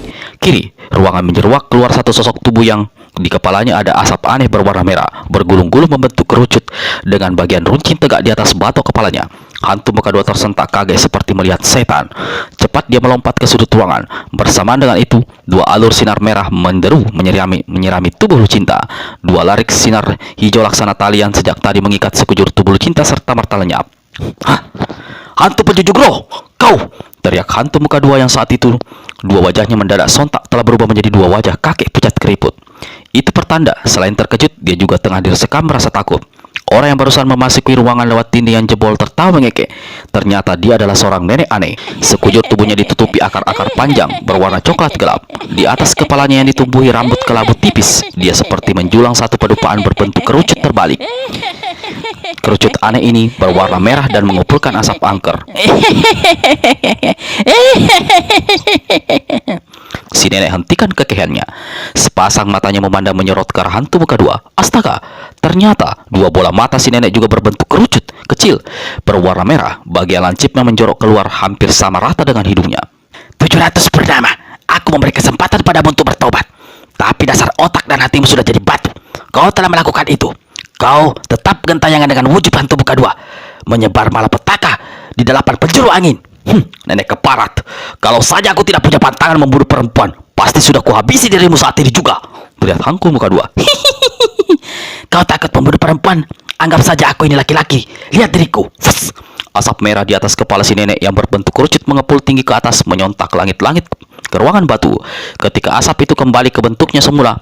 Ruangan menjeruak keluar satu sosok tubuh yang di kepalanya ada asap aneh berwarna merah, bergulung-gulung membentuk kerucut dengan bagian runcing tegak di atas batok kepalanya. Hantu muka dua tersentak kaget seperti melihat setan. Cepat dia melompat ke sudut ruangan. Bersamaan dengan itu, dua alur sinar merah menderu menyirami tubuh Lucinta. Dua larik sinar hijau laksana tali yang sejak tadi mengikat sekujur tubuh Lucinta serta merta lenyap. Hah? Hantu penjujuk roh, kau! Teriak hantu muka dua yang saat itu dua wajahnya mendadak sontak telah berubah menjadi dua wajah kakek pucat keriput. Itu pertanda selain terkejut, dia juga tengah disekam merasa takut. Orang yang barusan memasuki ruangan lewat dinding yang jebol tertawa mengekeh. Ternyata dia adalah seorang nenek aneh. Sekujur tubuhnya ditutupi akar-akar panjang berwarna coklat gelap. Di atas kepalanya yang ditumbuhi rambut kelabu tipis. Dia seperti menjulang satu pedupaan berbentuk kerucut terbalik. Kerucut aneh ini berwarna merah dan mengumpulkan asap angker. Si nenek hentikan kekehannya. Sepasang matanya memandang menyorot ke arah hantu muka dua. Astaga, ternyata dua bola mata si nenek juga berbentuk kerucut kecil berwarna merah. Bagian lancipnya menjorok keluar hampir sama rata dengan hidungnya. 700 bernama, aku memberi kesempatan padamu untuk bertobat. Tapi dasar otak dan hatimu sudah jadi batu. Kau telah melakukan itu. Kau tetap gentayangan dengan wujud hantu muka dua, menyebar malapetaka di 8 penjuru angin. Nenek keparat, kalau saja aku tidak punya pantangan membunuh perempuan, pasti sudah kuhabisi dirimu saat ini juga. Teriak hantu muka dua. Kau takut membunuh perempuan? Anggap saja aku ini laki-laki. Lihat diriku. Fus. Asap merah di atas kepala si nenek yang berbentuk kerucut mengepul tinggi ke atas, menyontak langit-langit ke ruangan batu. Ketika asap itu kembali ke bentuknya semula,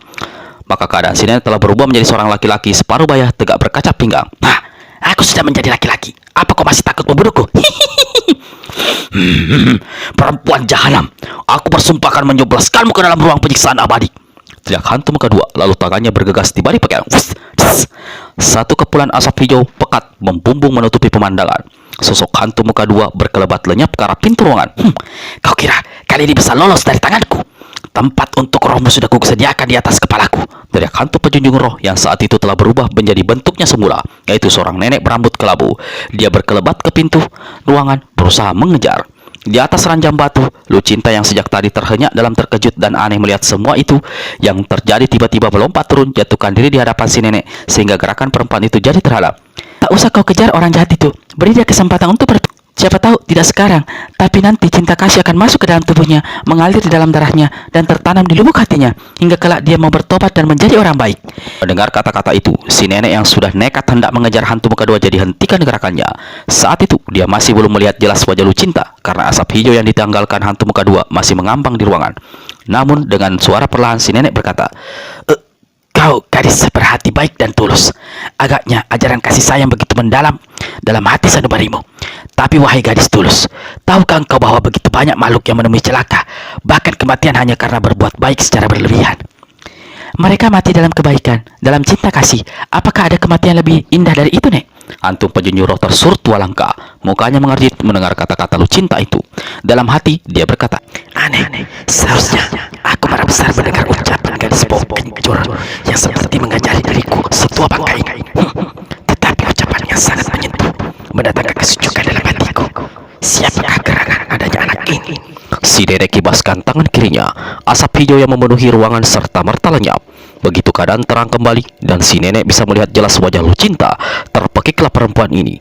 maka keadaan si nenek telah berubah menjadi seorang laki-laki separuh baya tegak berkaca pinggang. Nah, aku sudah menjadi laki-laki. Apa kau masih takut membunuhku? Perempuan jahanam, aku bersumpah akan menjeblaskanmu ke dalam ruang penyiksaan abadi. Teriak hantu muka dua, lalu tangannya bergegas di balik pakaian. Satu kepulan asap hijau pekat membumbung menutupi pemandangan. Sosok hantu muka dua berkelebat lenyap ke arah pintu ruangan. Kau kira kali ini bisa lolos dari tanganku? Tempat untuk rohmu sudah kusediakan di atas kepalaku. Teriak hantu penjunjung roh yang saat itu telah berubah menjadi bentuknya semula, yaitu seorang nenek berambut kelabu. Dia berkelebat ke pintu ruangan berusaha mengejar. Di atas ranjang batu, Lucinta yang sejak tadi terhenyak dalam terkejut dan aneh melihat semua itu yang terjadi tiba-tiba melompat turun, jatuhkan diri di hadapan si nenek sehingga gerakan perempuan itu jadi terhalang. Tak usah kau kejar orang jahat itu. Beri dia kesempatan untuk Siapa tahu tidak sekarang, tapi nanti cinta kasih akan masuk ke dalam tubuhnya, mengalir di dalam darahnya, dan tertanam di lubuk hatinya, hingga kelak dia mau bertobat dan menjadi orang baik. Mendengar kata-kata itu, si nenek yang sudah nekat hendak mengejar hantu muka dua jadi hentikan gerakannya. Saat itu, dia masih belum melihat jelas wajah Lucinta, karena asap hijau yang ditanggalkan hantu muka dua masih mengambang di ruangan. Namun, dengan suara perlahan si nenek berkata, Kau gadis berhati baik dan tulus. Agaknya ajaran kasih sayang begitu mendalam dalam hati sanubarimu. Tapi wahai gadis tulus, tahukah engkau bahwa begitu banyak makhluk yang menemui celaka, bahkan kematian hanya karena berbuat baik secara berlebihan? Mereka mati dalam kebaikan, dalam cinta kasih. Apakah ada kematian lebih indah dari itu, Nek? hantu penjunjung roh tersurut dua langkah. Mukanya mengerjit mendengar kata-kata Lucinta itu. Dalam hati, dia berkata, Aneh, seharusnya aku marah besar mendengar ucapan gadis bopeng kejor yang seperti mengajari diriku setua bangka ini. Tetapi ucapannya sangat menyentuh, mendatangkan kesejukan dalam hatiku. Siapakah gerangan adanya anak ini? si nenek kibaskan tangan kirinya. Asap hijau yang memenuhi ruangan serta merta lenyap. Begitu keadaan terang kembali dan si nenek bisa melihat jelas wajah Lucinta, terpekiklah perempuan ini.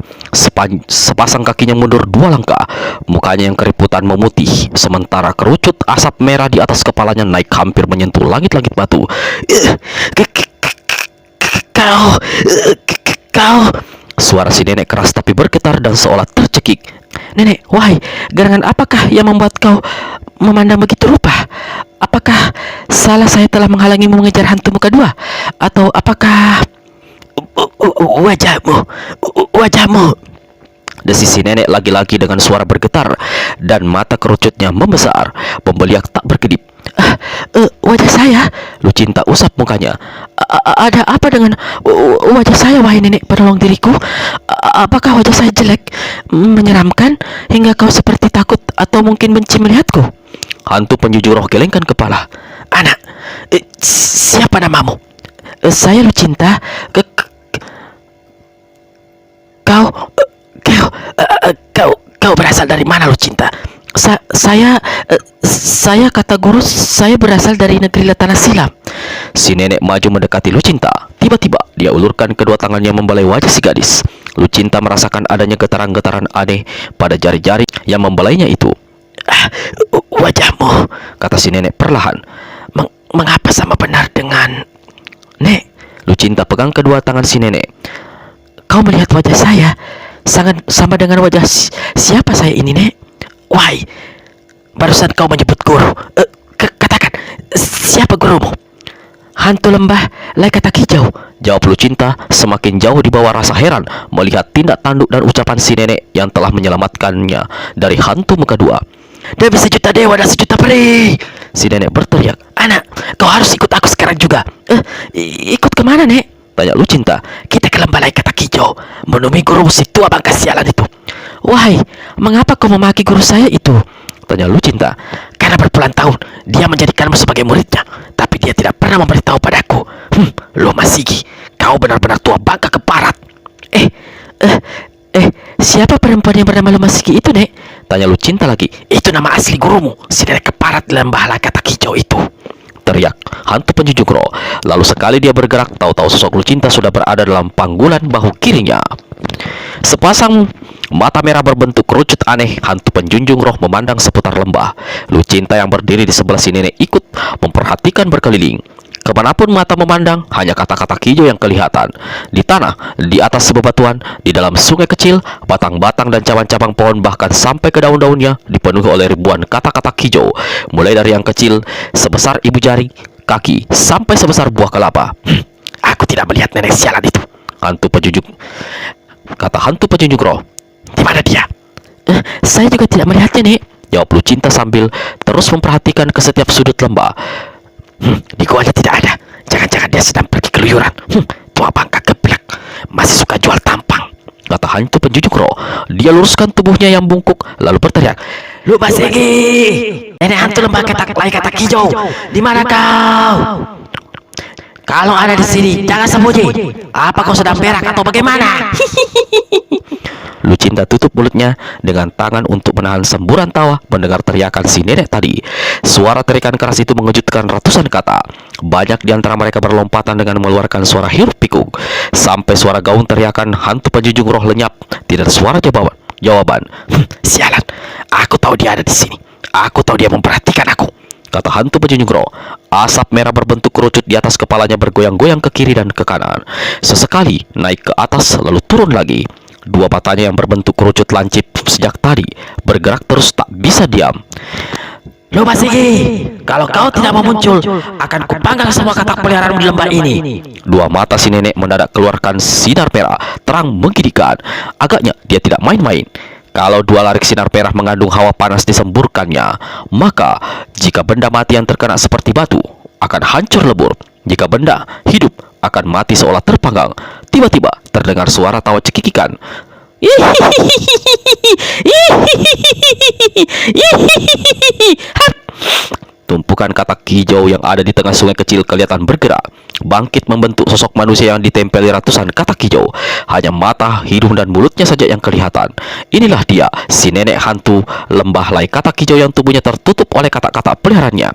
Sepasang kakinya mundur dua langkah, mukanya yang keriputan memutih, sementara kerucut asap merah di atas kepalanya naik hampir menyentuh langit-langit batu. Kau, Suara si nenek keras tapi bergetar dan seolah tercekik. Nenek, wahai, gerangan apakah yang membuat kau memandang begitu rupa? Apakah salah saya telah menghalangimu mengejar hantu muka dua? Atau apakah wajahmu? Desis si nenek lagi-lagi dengan suara bergetar dan mata kerucutnya membesar, membeliak tak berkedip. Wajah saya? Lucinta usap mukanya. Ada apa dengan wajah saya, wahai nenek penolong diriku? Apakah wajah saya jelek, menyeramkan, hingga kau seperti takut atau mungkin benci melihatku? Hantu penjujur roh gelengkan kepala. Anak, siapa namamu? Saya Lucinta. Kau berasal dari mana, Lucinta? Saya kata guru, saya berasal dari negeri Latana Silam. Si nenek maju mendekati Lucinta. Tiba-tiba dia ulurkan kedua tangannya membelai wajah si gadis. Lucinta merasakan adanya getaran-getaran aneh pada jari-jari yang membelainya itu. Wajahmu, kata si nenek perlahan. Mengapa sama benar dengan Nek? Lucinta pegang kedua tangan si nenek. Kau melihat wajah saya sangat sama dengan wajah siapa saya ini, Nek? Wahai, barusan kau menyebut guru. Katakan, siapa gurumu? Hantu lembah Laikata Hijau, jawab Lucinta semakin jauh di bawah rasa heran melihat tindak tanduk dan ucapan si nenek yang telah menyelamatkannya dari hantu muka dua. Demi sejuta dewa dan sejuta peri, si nenek berteriak. Anak, kau harus ikut aku sekarang juga. Ikut kemana, Nek? Tanya Lucinta. Kita ke lembah Laikata Hijau, menemui guru si tua bangka sialan itu. Wahai, mengapa kau memaki guru saya itu? Tanya Lucinta. Karena berpuluhan tahun dia menjadikanmu sebagai muridnya, tapi dia tidak pernah memberitahu padaku. Lo Masigi, kau benar-benar tua bangka keparat. Siapa perempuan yang bernama Lo Masigi itu, Nek? Tanya Lucinta lagi. Itu nama asli gurumu, si nenek keparat di lembah Laikata Hijau itu. Teriak hantu penjunjung roh. Lalu sekali dia bergerak, tahu-tahu sosok Lucinta sudah berada dalam panggulan bahu kirinya. Sepasang mata merah berbentuk kerucut aneh hantu penjunjung roh memandang seputar lembah. Lucinta yang berdiri di sebelah si nenek ikut memperhatikan berkeliling. Kemanapun mata memandang, hanya kata-kata hijau yang kelihatan. Di tanah, di atas bebatuan, di dalam sungai kecil, batang-batang dan cabang-cabang pohon bahkan sampai ke daun-daunnya dipenuhi oleh ribuan kata-kata hijau. Mulai dari yang kecil, sebesar ibu jari, kaki, sampai sebesar buah kelapa. Aku tidak melihat nenek sialan itu. Kata hantu penjunjung roh. Di mana dia? Saya juga tidak melihatnya, Nek, jawab Lucinta sambil terus memperhatikan ke setiap sudut lembah. Di goanya tidak ada. Jangan-jangan dia sedang pergi keluyuran. Tua bangka geblek, masih suka jual tampang, kata hantu penjunjung roh. Dia luruskan tubuhnya yang bungkuk lalu berteriak. Lu Masigi, nenek hantu lembah Laikata Hijau, di mana kau? Kalau ada di sini, jangan sembunyi. Apa kau sedang berak atau bagaimana? Lucinta tutup mulutnya dengan tangan untuk menahan semburan tawa mendengar teriakan si nenek tadi. Suara teriakan keras itu mengejutkan ratusan kata. Banyak di antara mereka berlompatan dengan mengeluarkan suara hiruk pikuk. Sampai suara gaung teriakan hantu penjunjung roh lenyap. Tidak ada suara jawaban. jawaban. Sialan, aku tahu dia ada di sini. Aku tahu dia memperhatikan aku, Kata hantu penjunjung roh. Asap merah berbentuk kerucut di atas kepalanya bergoyang-goyang ke kiri dan ke kanan. Sesekali naik ke atas lalu turun lagi. Dua matanya yang berbentuk kerucut lancip sejak tadi bergerak terus tak bisa diam. Lo Masigi, kalau kau tidak mau muncul, akan kupanggang semua katak peliharaanmu di lembah ini. Dua mata si nenek mendadak keluarkan sinar merah terang menggidikan. Agaknya dia tidak main-main. Kalau dua larik sinar merah mengandung hawa panas disemburkannya, maka jika benda mati yang terkena seperti batu akan hancur lebur. Jika benda hidup akan mati seolah terpanggang. Tiba-tiba terdengar suara tawa cekikikan. Tumpukan katak hijau yang ada di tengah sungai kecil kelihatan bergerak, bangkit membentuk sosok manusia yang ditempeli ratusan katak hijau. Hanya mata, hidung, dan mulutnya saja yang kelihatan. Inilah dia, si nenek hantu lembah lay katak hijau yang tubuhnya tertutup oleh katak-katak peliharaannya.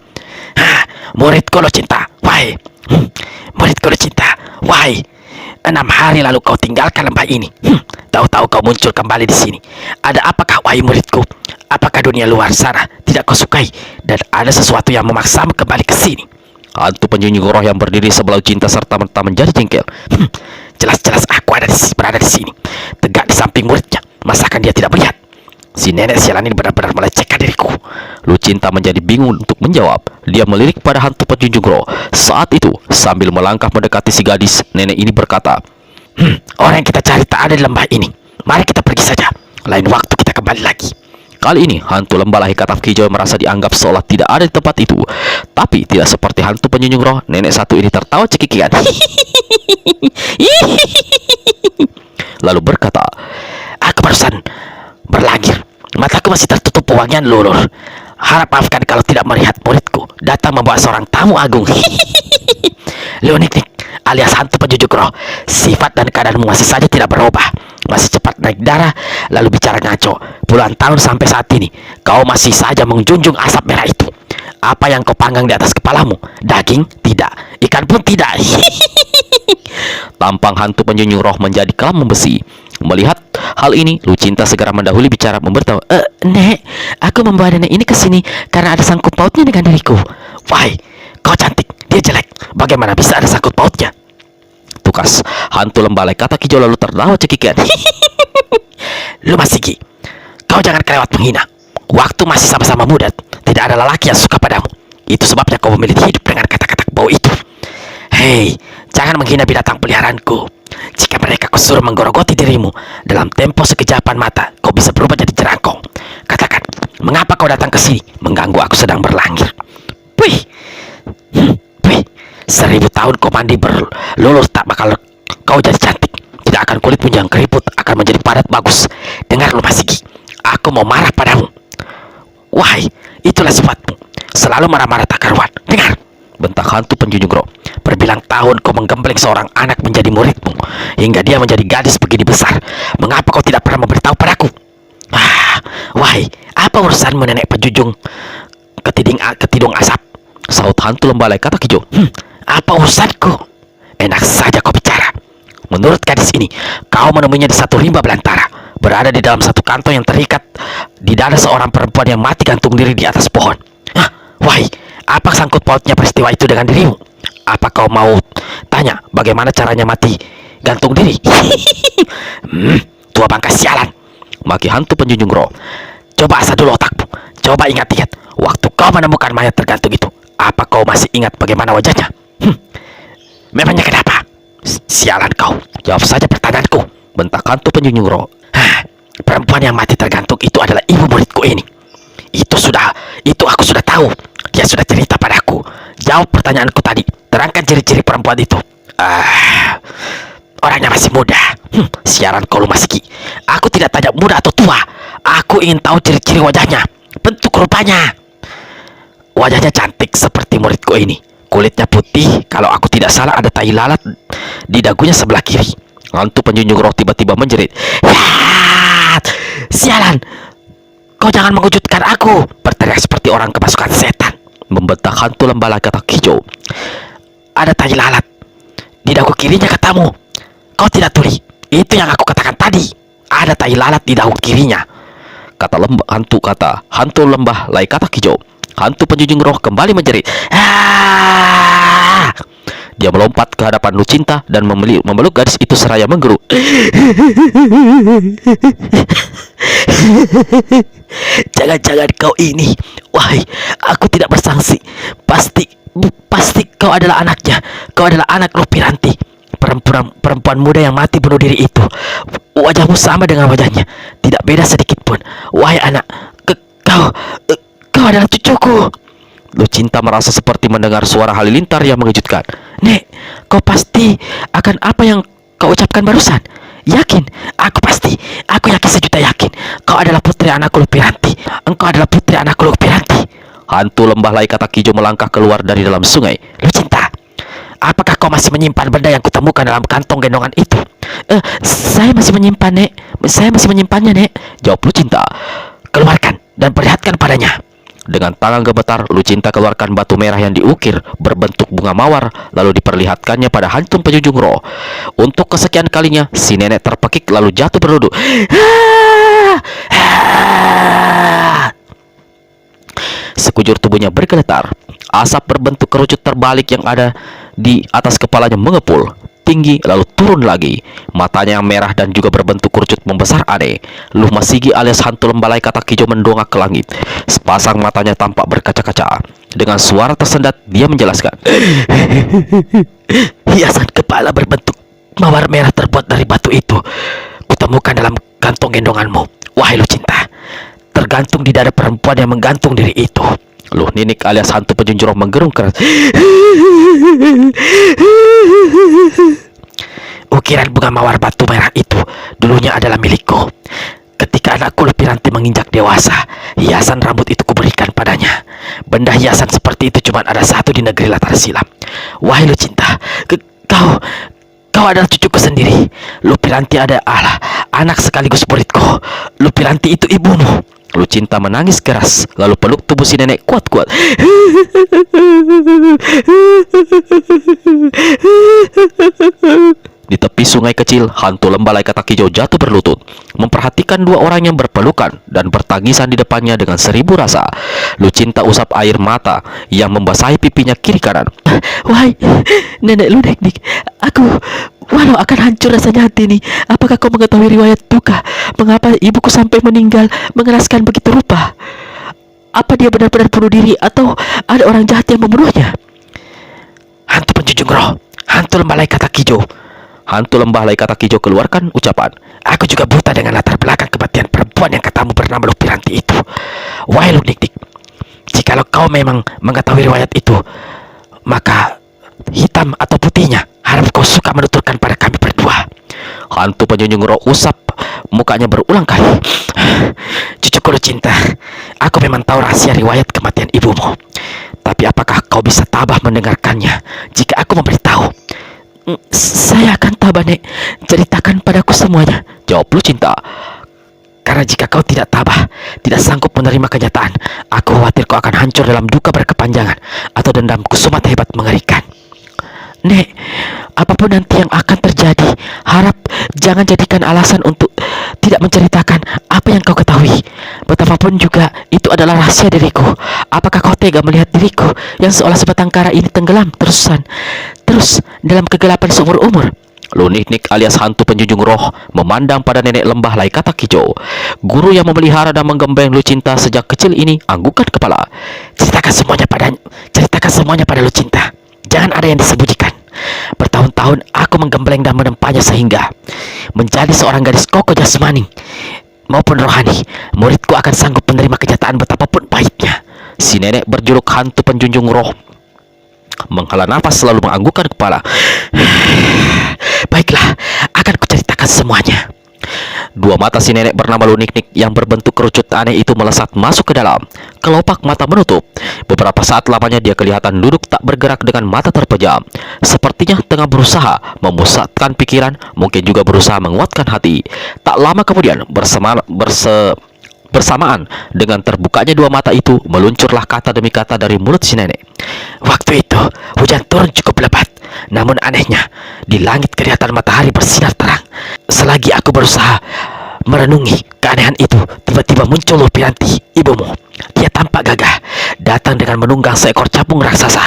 Muridku lo cinta, wahai. Muridku lo cinta, wahai. 6 hari lalu kau tinggalkan lembah ini. Tahu-tahu kau muncul kembali di sini. Ada apakah, wahai muridku? Apakah dunia luar sana tidak kau sukai dan ada sesuatu yang memaksamu kembali ke sini? Hantu penjunjung roh yang berdiri sebelah cinta serta merta menjadi jengkel. Jelas-jelas aku berada di sini, tegak di samping muridnya. Masakan dia tidak melihat? Si nenek sialan ini benar-benar melecehkan diriku. Lucinta menjadi bingung untuk menjawab. Dia melirik pada hantu penjunjung roh. Saat itu, sambil melangkah mendekati si gadis, nenek ini berkata, Orang yang kita cari tak ada di lembah ini. Mari kita pergi saja. Lain waktu kita kembali lagi. Kali ini, hantu lembah lahi katak hijau merasa dianggap seolah tidak ada di tempat itu. Tapi tidak seperti hantu penjunjung roh, nenek satu ini tertawa cekikikan. Lalu berkata, Aku barusan berlangir. Mataku masih tertutup pewangian lulur. Harap maafkan kalau tidak melihat muridku datang membawa seorang tamu agung. Leonik alias hantu penjunjung roh. Sifat dan keadaanmu masih saja tidak berubah. Masih cepat naik darah, lalu bicara ngaco. Puluhan tahun sampai saat ini, kau masih saja menjunjung asap merah itu. Apa yang kau panggang di atas kepalamu? Daging? Tidak. Ikan pun tidak. Tampang hantu penjunjung roh menjadi kelam membesi. Melihat hal ini, Lucinta segera mendahului bicara memberitahu, Nek, aku membawa nenek ini ke sini karena ada sangkut pautnya dengan diriku. Wahai, kau cantik, dia jelek. Bagaimana bisa ada sangkut pautnya? tukas hantu lembah lay katak hijau lalu tertawa cekikikan. Lu Masigi, kau jangan kelewat menghina. Waktu masih sama-sama muda, tidak ada lelaki yang suka padamu. Itu sebabnya kau memilih hidup dengan kata-kata bau itu. Hei, jangan menghina binatang peliharaanku. Jika mereka kusuruh menggorogoti dirimu, dalam tempo sekejapan mata, kau bisa berubah jadi jerangkong. Katakan, mengapa kau datang ke sini mengganggu aku sedang berlangir? Wih, 1000 tahun kau mandi berlulur tak bakal kau jadi cantik. Tidak akan kulitmu yang keriput akan menjadi padat bagus. Dengar lu Masigi, aku mau marah padamu. Wahai, itulah sifatmu, selalu marah-marah tak karuan. Dengar, bentak hantu penjunjung roh. berbilang tahun kau menggembleng seorang anak menjadi muridmu hingga dia menjadi gadis begini besar. Mengapa kau tidak pernah memberitahu padaku? Wahai, apa urusanmu nenek penjunjung ketidung asap? Saut hantu lembah lay katak hijau. Apa urusanku? Enak saja kau bicara. Menurut gadis ini, kau menemuinya di satu rimba belantara, berada di dalam satu kantong yang terikat di dada seorang perempuan yang mati gantung diri di atas pohon. Wahai, apa sangkut pautnya peristiwa itu dengan dirimu? Apa kau mau tanya bagaimana caranya mati gantung diri? Tua bangka sialan, Maki hantu penjunjung roh. coba asah dulu otakmu. Coba ingat-ingat waktu kau menemukan mayat tergantung itu. Apa kau masih ingat bagaimana wajahnya? Memangnya kenapa? Sialan kau, jawab saja pertanyaanku, Bentak hantu penjunjung roh. Perempuan yang mati tergantung itu adalah ibu muridku ini. Itu aku sudah tahu. Dia sudah cerita padaku. Jawab pertanyaanku tadi. Terangkan ciri-ciri perempuan itu. Orangnya masih muda. Siaran kau lu Masigi. Aku tidak tanya muda atau tua. Aku ingin tahu ciri-ciri wajahnya, bentuk rupanya. Wajahnya cantik seperti muridku ini. Kulitnya putih. Kalau aku tidak salah ada tai lalat di dagunya sebelah kiri. Hantu penjunjung roh tiba-tiba menjerit. Sialan, kau jangan mengejutkan aku. Berteriak seperti orang kemasukan setan. Membentak hantu lembah lay katak hijau. Ada tai lalat di dagu kirinya katamu. Kau tidak tuli. Itu yang aku katakan tadi. ada tai lalat di daun kirinya. Kata hantu lembah lai kata hijau. Hantu penjunjung roh kembali menjerit. Ah! Dia melompat ke hadapan Lucinta dan memeluk gadis itu seraya menggeru. Jangan-jangan kau ini, wahai, aku tidak bersaksi. Pasti kau adalah anaknya. Kau adalah anak Roh Piranti, perempuan muda yang mati bunuh diri itu. Wajahmu sama dengan wajahnya, tidak beda sedikit pun. Wahai anak, kau adalah cucuku. Lucinta merasa seperti mendengar suara halilintar yang mengejutkan. Nek, kau pasti akan apa yang kau ucapkan barusan? Yakin? Aku yakin sejuta yakin. Kau adalah putri anakku Roh Piranti. Engkau adalah putri anakku Roh Piranti. Hantu lembah lai kata hijau melangkah keluar dari dalam sungai. Lucinta, apakah kau masih menyimpan benda yang kutemukan dalam kantong gendongan itu? Saya masih menyimpan, Nek. Saya masih menyimpannya, Nek. Jawab Lucinta. Keluarkan dan perlihatkan padanya. Dengan tangan gemetar, Lucinta keluarkan batu merah yang diukir berbentuk bunga mawar, lalu diperlihatkannya pada hantu penjunjung roh. Untuk kesekian kalinya, si nenek terpekik lalu jatuh berduduk. Sekujur tubuhnya bergeletar. Asap berbentuk kerucut terbalik yang ada di atas kepalanya mengepul tinggi lalu turun lagi. Matanya yang merah dan juga berbentuk kerucut membesar aneh. Luh Masigi alias hantu lembalai katak hijau mendongak ke langit. Sepasang matanya tampak berkaca-kaca. Dengan suara tersendat dia menjelaskan. Hiasan kepala berbentuk mawar merah terbuat dari batu itu kutemukan dalam kantong gendonganmu, wahai Lucinta. Tergantung di dada perempuan yang menggantung diri itu. Luh Ninik alias hantu penjunjung roh menggerung keras. Ukiran bunga mawar batu merah itu dulunya adalah milikku. Ketika anakku Roh Piranti menginjak dewasa, hiasan rambut itu kuberikan padanya. Benda hiasan seperti itu cuma ada satu di negeri Latar Silam. Wahai Lucinta, kau adalah cucuku sendiri. Roh Piranti adalah anak sekaligus muridku. Roh Piranti itu ibumu. Lucinta menangis keras, lalu peluk tubuh si nenek kuat-kuat. Di tepi sungai kecil, hantu lembalai katak hijau jatuh berlutut, memperhatikan dua orang yang berpelukan dan bertangisan di depannya dengan seribu rasa. Lucinta usap air mata yang membasahi pipinya kiri kanan. Wahai nenek Lunik, walau akan hancur rasanya hati ini. Apakah kau mengetahui riwayat duka? Mengapa ibuku sampai meninggal mengeraskan begitu rupa? Apa dia benar-benar bunuh diri atau ada orang jahat yang membunuhnya? Hantu penjunjung roh, hantu lembalai katak hijau. Hantu lembah lai katak hijau keluarkan ucapan. Aku juga buta dengan latar belakang kematian perempuan yang katamu bernama Roh Piranti itu. Wahai Lunik, jikalau kau memang mengetahui riwayat itu, maka hitam atau putihnya harap kau suka menuturkan pada kami berdua. Hantu penjunjung roh usap mukanya berulang kali. Cucuku Lucinta, aku memang tahu rahasia riwayat kematian ibumu. Tapi apakah kau bisa tabah mendengarkannya jika aku memberitahu? Saya akan tabah, Nek. Ceritakan padaku semuanya, jawab Lucinta. Karena jika kau tidak tabah, tidak sanggup menerima kenyataan, aku khawatir kau akan hancur dalam duka berkepanjangan atau dendamku sumat hebat mengerikan. Nek, apapun nanti yang akan terjadi, harap jangan jadikan alasan untuk tidak menceritakan apa yang kau ketahui. Betapapun juga itu adalah rahasia diriku. Apakah kau tega melihat diriku yang seolah sebatang kara ini tenggelam terus dalam kegelapan seumur umur? Lunik alias hantu penjunjung roh memandang pada nenek lembah lai katak hijau. Guru yang memelihara dan menggembleng Lucinta sejak kecil ini anggukan kepala. Ceritakan semuanya pada Lucinta. Jangan ada yang disembunyikan. Bertahun-tahun aku menggembleng dan menempanya sehingga menjadi seorang gadis kokoh jasmani maupun rohani. Muridku akan sanggup menerima kenyataan betapapun pahitnya. Si nenek berjuluk hantu penjunjung roh menghela nafas selalu menganggukkan kepala. Baiklah, akan kuceritakan semuanya. Dua mata si nenek bernama Lunik yang berbentuk kerucut aneh itu melesat masuk ke dalam. Kelopak mata menutup. Beberapa saat lamanya dia kelihatan duduk tak bergerak dengan mata terpejam. Sepertinya tengah berusaha memusatkan pikiran, mungkin juga berusaha menguatkan hati. Tak lama kemudian bersamaan dengan terbukanya dua mata itu, meluncurlah kata demi kata dari mulut si nenek. Waktu itu hujan turun cukup lebat. Namun anehnya, di langit kelihatan matahari bersinar terang. Selagi aku berusaha merenungi keanehan itu, tiba-tiba muncul Lupiranti, ibumu. Dia tampak gagah, datang dengan menunggang seekor capung raksasa.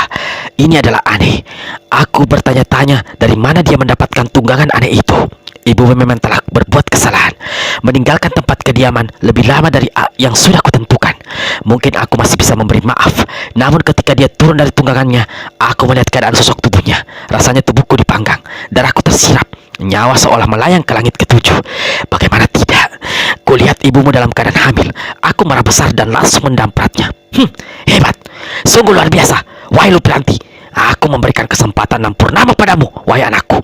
Ini adalah aneh. Aku bertanya-tanya dari mana dia mendapatkan tunggangan aneh itu. Ibu memang telah berbuat kesalahan, meninggalkan tempat kediaman lebih lama dari yang sudah kutentukan. Mungkin aku masih bisa memberi maaf. Namun ketika dia turun dari tunggangannya, aku melihat keadaan sosok tubuhnya. Rasanya tubuhku dipanggang, darahku tersirap, nyawa seolah melayang ke langit ketujuh. Bagaimana tidak? Kulihat ibumu dalam keadaan hamil. Aku marah besar dan langsung mendampratnya. Hebat, sungguh luar biasa, wahai Lupiranti. Aku memberikan kesempatan 6 purnama padamu, wahai anakku,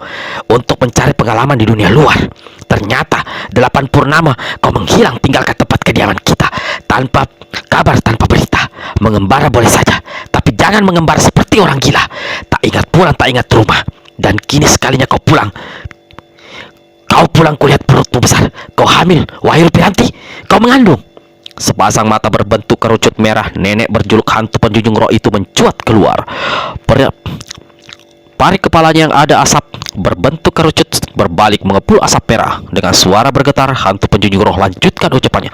untuk mencari pengalaman di dunia luar. Ternyata 8 purnama kau menghilang tinggalkan tempat kediaman kita, tanpa kabar, tanpa berita. Mengembara boleh saja, tapi jangan mengembara seperti orang gila. Tak ingat pulang, tak ingat rumah. Dan kini sekalinya kau pulang, kulihat perutmu besar. Kau hamil, wahai Lupiranti. Kau mengandung. Sepasang mata berbentuk kerucut merah nenek berjuluk hantu penjunjung roh itu mencuat keluar. Pari kepalanya yang ada asap berbentuk kerucut berbalik mengepul asap merah. Dengan suara bergetar, hantu penjunjung roh lanjutkan ucapannya.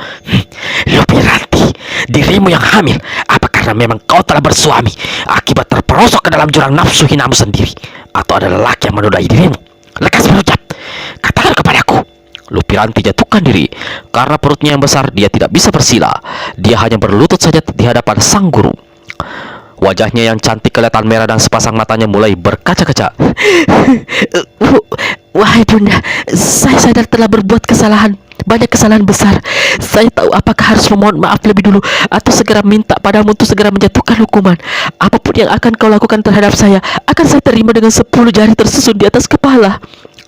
Lupiranti, dirimu yang hamil, apa karena memang kau telah bersuami akibat terperosok ke dalam jurang nafsu hinamu sendiri? Atau ada lelaki yang menodai dirimu? Lekas berucap, katakan kepadaku. Lupiranti jatuhkan diri. Karena perutnya yang besar, dia tidak bisa bersila. Dia hanya berlutut saja di hadapan sang guru. Wajahnya yang cantik kelihatan merah dan sepasang matanya mulai berkaca-kaca. Wahai bunda, saya sadar telah berbuat kesalahan, banyak kesalahan besar. Saya tahu apakah harus memohon maaf lebih dulu atau segera minta padamu untuk segera menjatuhkan hukuman. Apapun yang akan kau lakukan terhadap saya, akan saya terima dengan 10 jari tersusun di atas kepala.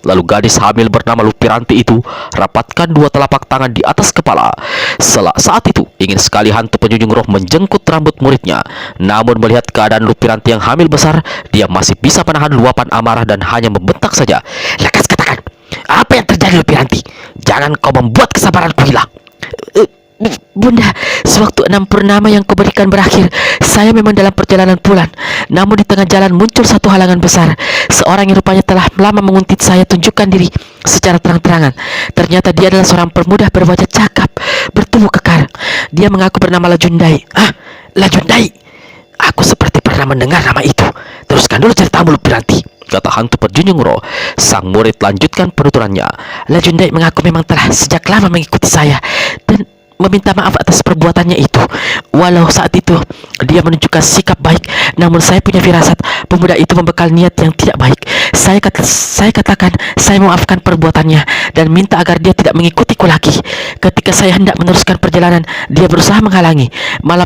Lalu gadis hamil bernama Lupiranti itu rapatkan 2 telapak tangan di atas kepala. Saat itu ingin sekali hantu penjunjung roh menjengkut rambut muridnya. Namun melihat keadaan Lupiranti yang hamil besar, dia masih bisa menahan luapan amarah dan hanya membentak saja. Lekas katakan, apa yang terjadi Lupiranti? Jangan kau membuat kesabaranku hilang. Bunda, sewaktu 6 purnama yang kau berikan berakhir, saya memang dalam perjalanan pulang. Namun di tengah jalan muncul satu halangan besar. Seorang yang rupanya telah lama menguntit saya tunjukkan diri secara terang-terangan. Ternyata dia adalah seorang pemuda berwajah cakap, bertubuh kekar. Dia mengaku bernama Lajundai. Lajundai? Aku seperti pernah mendengar nama itu. Teruskan dulu ceritamu Lupiranti, kata hantu penjunjung roh. Sang murid lanjutkan penuturannya. Lajundai mengaku memang telah sejak lama mengikuti saya dan meminta maaf atas perbuatannya itu. Walau saat itu dia menunjukkan sikap baik, namun saya punya firasat pemuda itu membekal niat yang tidak baik. Saya katakan saya memaafkan perbuatannya dan minta agar dia tidak mengikutiku lagi. Ketika saya hendak meneruskan perjalanan, dia berusaha menghalangi, malah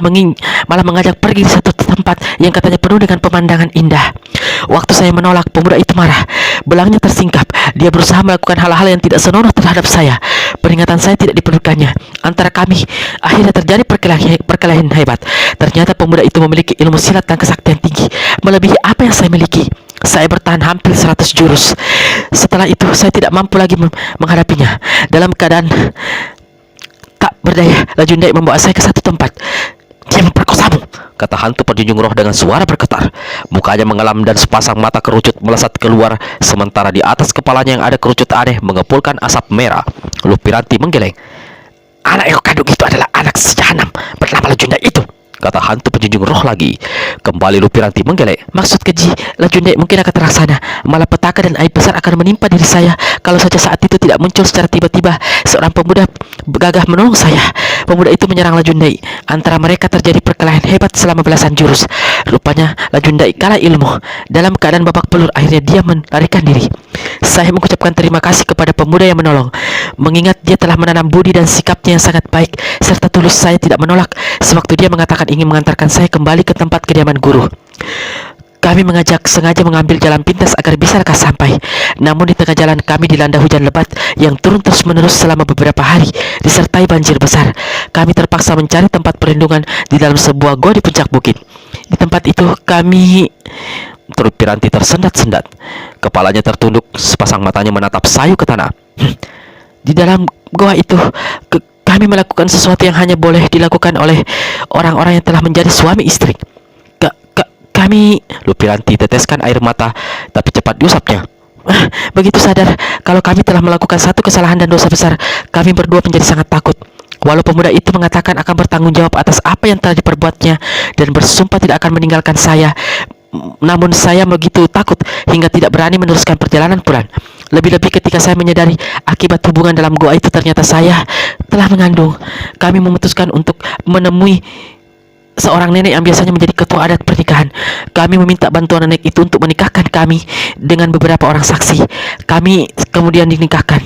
mengajak pergi di satu tempat yang katanya penuh dengan pemandangan indah. Waktu saya menolak, pemuda itu marah, belangnya tersingkap. Dia berusaha melakukan hal-hal yang tidak senonoh terhadap saya. Peringatan saya tidak diperlukannya. Antara kami akhirnya terjadi perkelahian hebat. Ternyata pemuda itu memiliki ilmu silat dan kesaktian tinggi, melebihi apa yang saya miliki. Saya bertahan hampir 100 jurus. Setelah itu saya tidak mampu lagi menghadapinya. Dalam keadaan tak berdaya, Lajundai membawa saya ke satu tempat. Dia memperkosamu, kata hantu penjunjung roh dengan suara bergetar. Mukanya mengelam dan sepasang mata kerucut melesat keluar, sementara di atas kepalanya yang ada kerucut aneh mengepulkan asap merah. Lupiranti menggeleng. Anak yang kandung itu adalah anak sejahanam bernama Lajundai itu, kata hantu penjunjung roh lagi. Kembali Lupiranti menggeleng. Maksud keji, Lajundai mungkin akan terlaksana. Malapetaka dan aib besar akan menimpa diri saya kalau saja saat itu tidak muncul secara tiba-tiba seorang pemuda gagah menolong saya. Pemuda itu menyerang Lajundai. Antara mereka terjadi perkelahian hebat selama belasan jurus. Rupanya Lajundai kalah ilmu. Dalam keadaan babak belur, akhirnya dia melarikan diri. Saya mengucapkan terima kasih kepada pemuda yang menolong. Mengingat dia telah menanam budi dan sikapnya yang sangat baik serta tulus, saya tidak menolak sewaktu dia mengatakan ingin mengantarkan saya kembali ke tempat kediaman guru. Kami sengaja mengambil jalan pintas agar bisa lekas sampai. Namun di tengah jalan kami dilanda hujan lebat yang turun terus-menerus selama beberapa hari, disertai banjir besar. Kami terpaksa mencari tempat perlindungan di dalam sebuah gua di puncak bukit. Di tempat itu kami... Lupiranti tersendat-sendat. Kepalanya tertunduk, sepasang matanya menatap sayu ke tanah. Di dalam gua itu kami melakukan sesuatu yang hanya boleh dilakukan oleh orang-orang yang telah menjadi suami istri. Kami... Lupiranti teteskan air mata, tapi cepat diusapnya. Begitu sadar kalau kami telah melakukan satu kesalahan dan dosa besar, kami berdua menjadi sangat takut. Walau pemuda itu mengatakan akan bertanggung jawab atas apa yang telah diperbuatnya dan bersumpah tidak akan meninggalkan saya, namun saya begitu takut hingga tidak berani meneruskan perjalanan pulang. Lebih-lebih ketika saya menyadari akibat hubungan dalam goa itu ternyata saya telah mengandung. Kami memutuskan untuk menemui seorang nenek yang biasanya menjadi ketua adat pernikahan. Kami meminta bantuan nenek itu untuk menikahkan kami dengan beberapa orang saksi. Kami kemudian dinikahkan.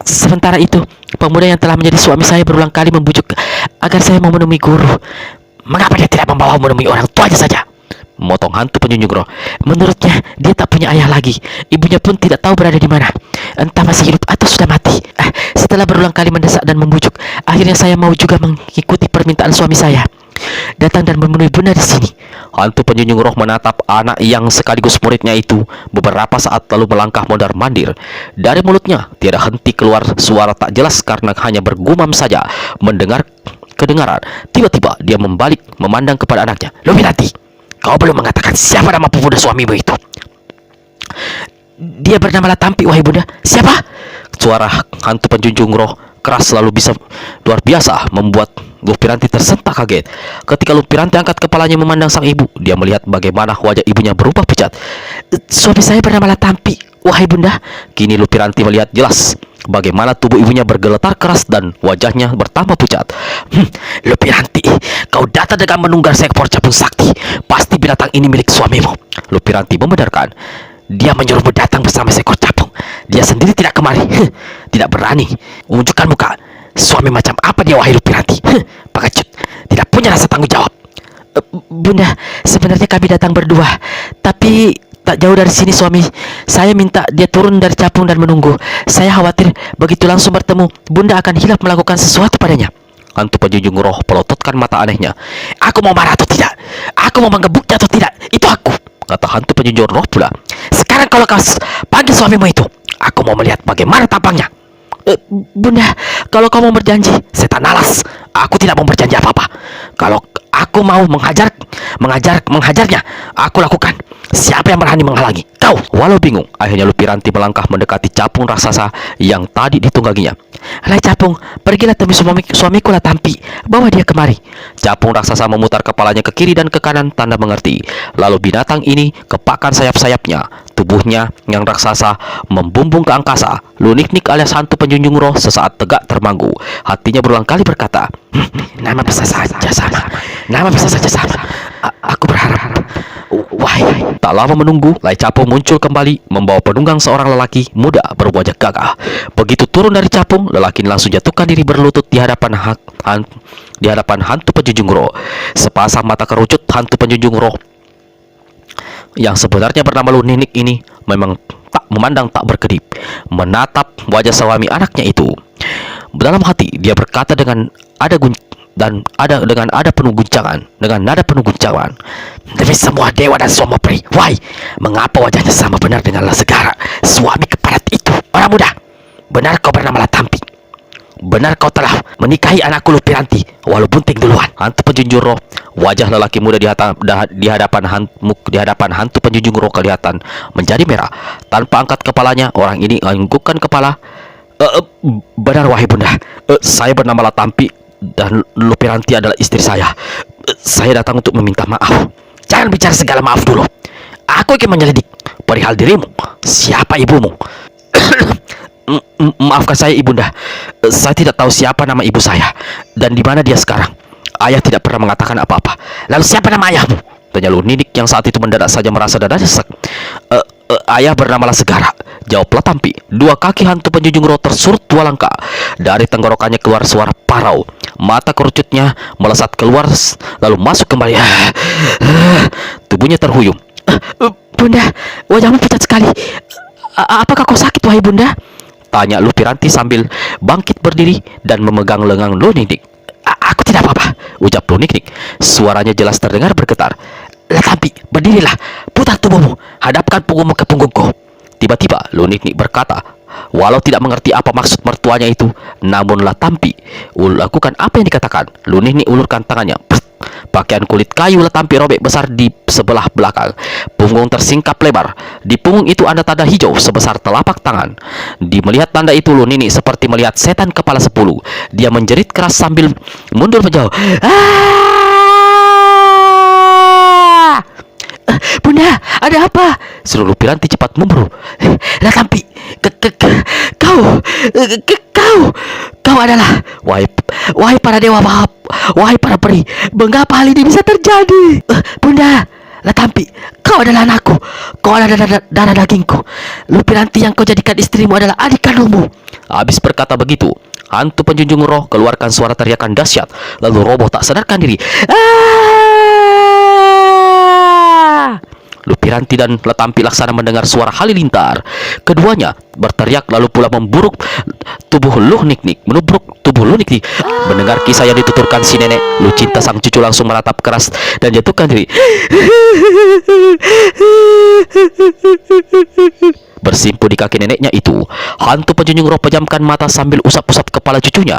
Sementara itu, pemuda yang telah menjadi suami saya berulang kali membujuk agar saya mau menemui guru. Mengapa dia tidak membawa menemui orang tuanya saja? Memotong hantu penjunjung roh. Menurutnya, dia tak punya ayah lagi. Ibunya pun tidak tahu berada di mana. Entah masih hidup atau sudah mati. Setelah berulang kali mendesak dan membujuk, akhirnya saya mau juga mengikuti permintaan suami saya. Datang dan memenuhi bunda di sini. Hantu penjunjung roh menatap anak yang sekaligus muridnya itu beberapa saat lalu melangkah mondar-mandir. Dari mulutnya tiada henti keluar suara tak jelas karena hanya bergumam saja mendengar kedengaran. Tiba-tiba dia membalik memandang kepada anaknya. Luminati, kau belum mengatakan siapa nama pemuda suamimu itu? Dia bernama Latampi, wahai bunda. Siapa? Suara hantu penjunjung roh keras lalu bisa luar biasa membuat Lupiranti tersentak kaget. Ketika Lupiranti angkat kepalanya memandang sang ibu, dia melihat bagaimana wajah ibunya berubah pucat. Suami saya bernama Latampi, wahai bunda. Kini Lupiranti melihat jelas bagaimana tubuh ibunya bergeletar keras dan wajahnya bertambah pucat. Lupiranti, kau datang dengan menunggang seekor capung sakti. Pasti binatang ini milik suamimu. Lupiranti membenarkan. Dia menyuruhmu datang bersama seekor capung. Dia sendiri tidak kemari. Tidak berani menunjukkan muka. Suami macam apa dia, wahai Lupiranti? Pengecut, tidak punya rasa tanggung jawab. Bunda, sebenarnya kami datang berdua, tapi tak jauh dari sini suami saya minta dia turun dari capung dan menunggu. Saya khawatir begitu langsung bertemu, bunda akan hilaf melakukan sesuatu padanya. Hantu penjunjung roh pelototkan mata anehnya. Aku mau marah atau tidak? Aku mau menggebuknya atau tidak? Itu aku, kata hantu penjunjung roh pula. Sekarang kalau kau panggil suamimu itu, aku mau melihat bagaimana tampangnya. Bunda, kalau kau mau berjanji. Setan alas, aku tidak mau berjanji apa-apa. Kalau aku mau menghajarnya, aku lakukan. Siapa yang berani menghalangi? Kau. Walau bingung, akhirnya Lupiranti melangkah mendekati capung raksasa yang tadi ditungganginya. Lai capung, pergilah temui suamiku Latampi. Bawa dia kemari. Capung raksasa memutar kepalanya ke kiri dan ke kanan tanda mengerti. Lalu binatang ini kepakkan sayap-sayapnya. Tubuhnya yang raksasa membumbung ke angkasa. Lunik-nik alias hantu penjunjung roh sesaat tegak termanggu. Hatinya berulang kali berkata, nama bisa saja sama. Nama bisa saja sama. Aku berharap. Wahai. Tak lama menunggu, Lai Capung muncul kembali membawa penunggang seorang lelaki muda berwajah gagah. Begitu turun dari capung, lelaki langsung jatuhkan diri berlutut di hadapan hantu penjunjung roh. Sepasang mata kerucut hantu penjunjung roh yang sebenarnya bernama Luninik ini memang tak memandang tak berkedip, menatap wajah suami anaknya itu. Dalam hati dia berkata dengan nada penuh guncangan. Demi semua dewa dan semua peri, why? Mengapa wajahnya sama benar dengan Lasegara, suami keparat itu? Orang muda, benar kau bernama Latampi? Benar kau telah menikahi anakku Lupiranti, walaupun ting duluan? Hantu penjunjung roh, wajah lelaki muda di hadapan hantu penjunjung roh kelihatan menjadi merah. Tanpa angkat kepalanya, orang ini menganggukkan kepala. Benar wahai bunda, Saya bernama Latampi dan Lupiranti adalah istri saya. Saya datang untuk meminta maaf. Jangan bicara segala maaf dulu. Aku ingin menyelidik perihal dirimu. Siapa ibumu? Maafkan saya ibunda. Saya tidak tahu siapa nama ibu saya dan di mana dia sekarang. Ayah tidak pernah mengatakan apa-apa. Lalu siapa nama ayahmu? Tanya Luninik yang saat itu mendadak saja merasa dadanya sesek. Ayah bernama Lasegara, jawab Latampi. Dua kaki hantu penjunjung roh tersurut dua langkah. Dari tenggorokannya keluar suara parau. Mata kerucutnya melesat keluar lalu masuk kembali. Tubuhnya terhuyung. Bunda, wajahmu pucat sekali. Apakah kau sakit, wahai bunda? Tanya Lupiranti sambil bangkit berdiri dan memegang lengan Luninik. Aku tidak apa-apa, ucap Luninik. Suaranya jelas terdengar bergetar. Latampi, berdirilah, putar tubuhmu, hadapkan punggungmu ke punggungku. Tiba-tiba Luninik berkata, walau tidak mengerti apa maksud mertuanya itu, namun Latampi lakukan apa yang dikatakan. Luninik ulurkan tangannya. Pakaian kulit kayu Letampi robek besar di sebelah belakang. Punggung tersingkap lebar. Di punggung itu ada tanda hijau sebesar telapak tangan. Di melihat tanda itu, Lu Nini seperti melihat setan kepala 10. Dia menjerit keras sambil mundur menjauh. Bunda, ada apa? Seluruh Piranti cepat memburu. Letampi, kau adalah wahai para dewa maaf, wahai para peri, mengapa hal ini bisa terjadi? Bunda, Letampi, kau adalah anakku, kau adalah darah dagingku. Lu Piranti yang kau jadikan istrimu adalah adik kandungmu. Habis berkata begitu, hantu penjunjung roh keluarkan suara teriakan dahsyat, lalu roboh tak sadarkan diri. Lu Piranti dan Letampi Laksana mendengar suara halilintar. Keduanya berteriak lalu pula memburuk tubuh Lu Niknik, menubruk tubuh Lu Niknik. Mendengar kisah yang dituturkan si nenek, Lu Cinta sang cucu langsung meratap keras dan jatuhkan diri. Bersimpu di kaki neneknya itu, hantu penjunjung roh pejamkan mata sambil usap-usap kepala cucunya.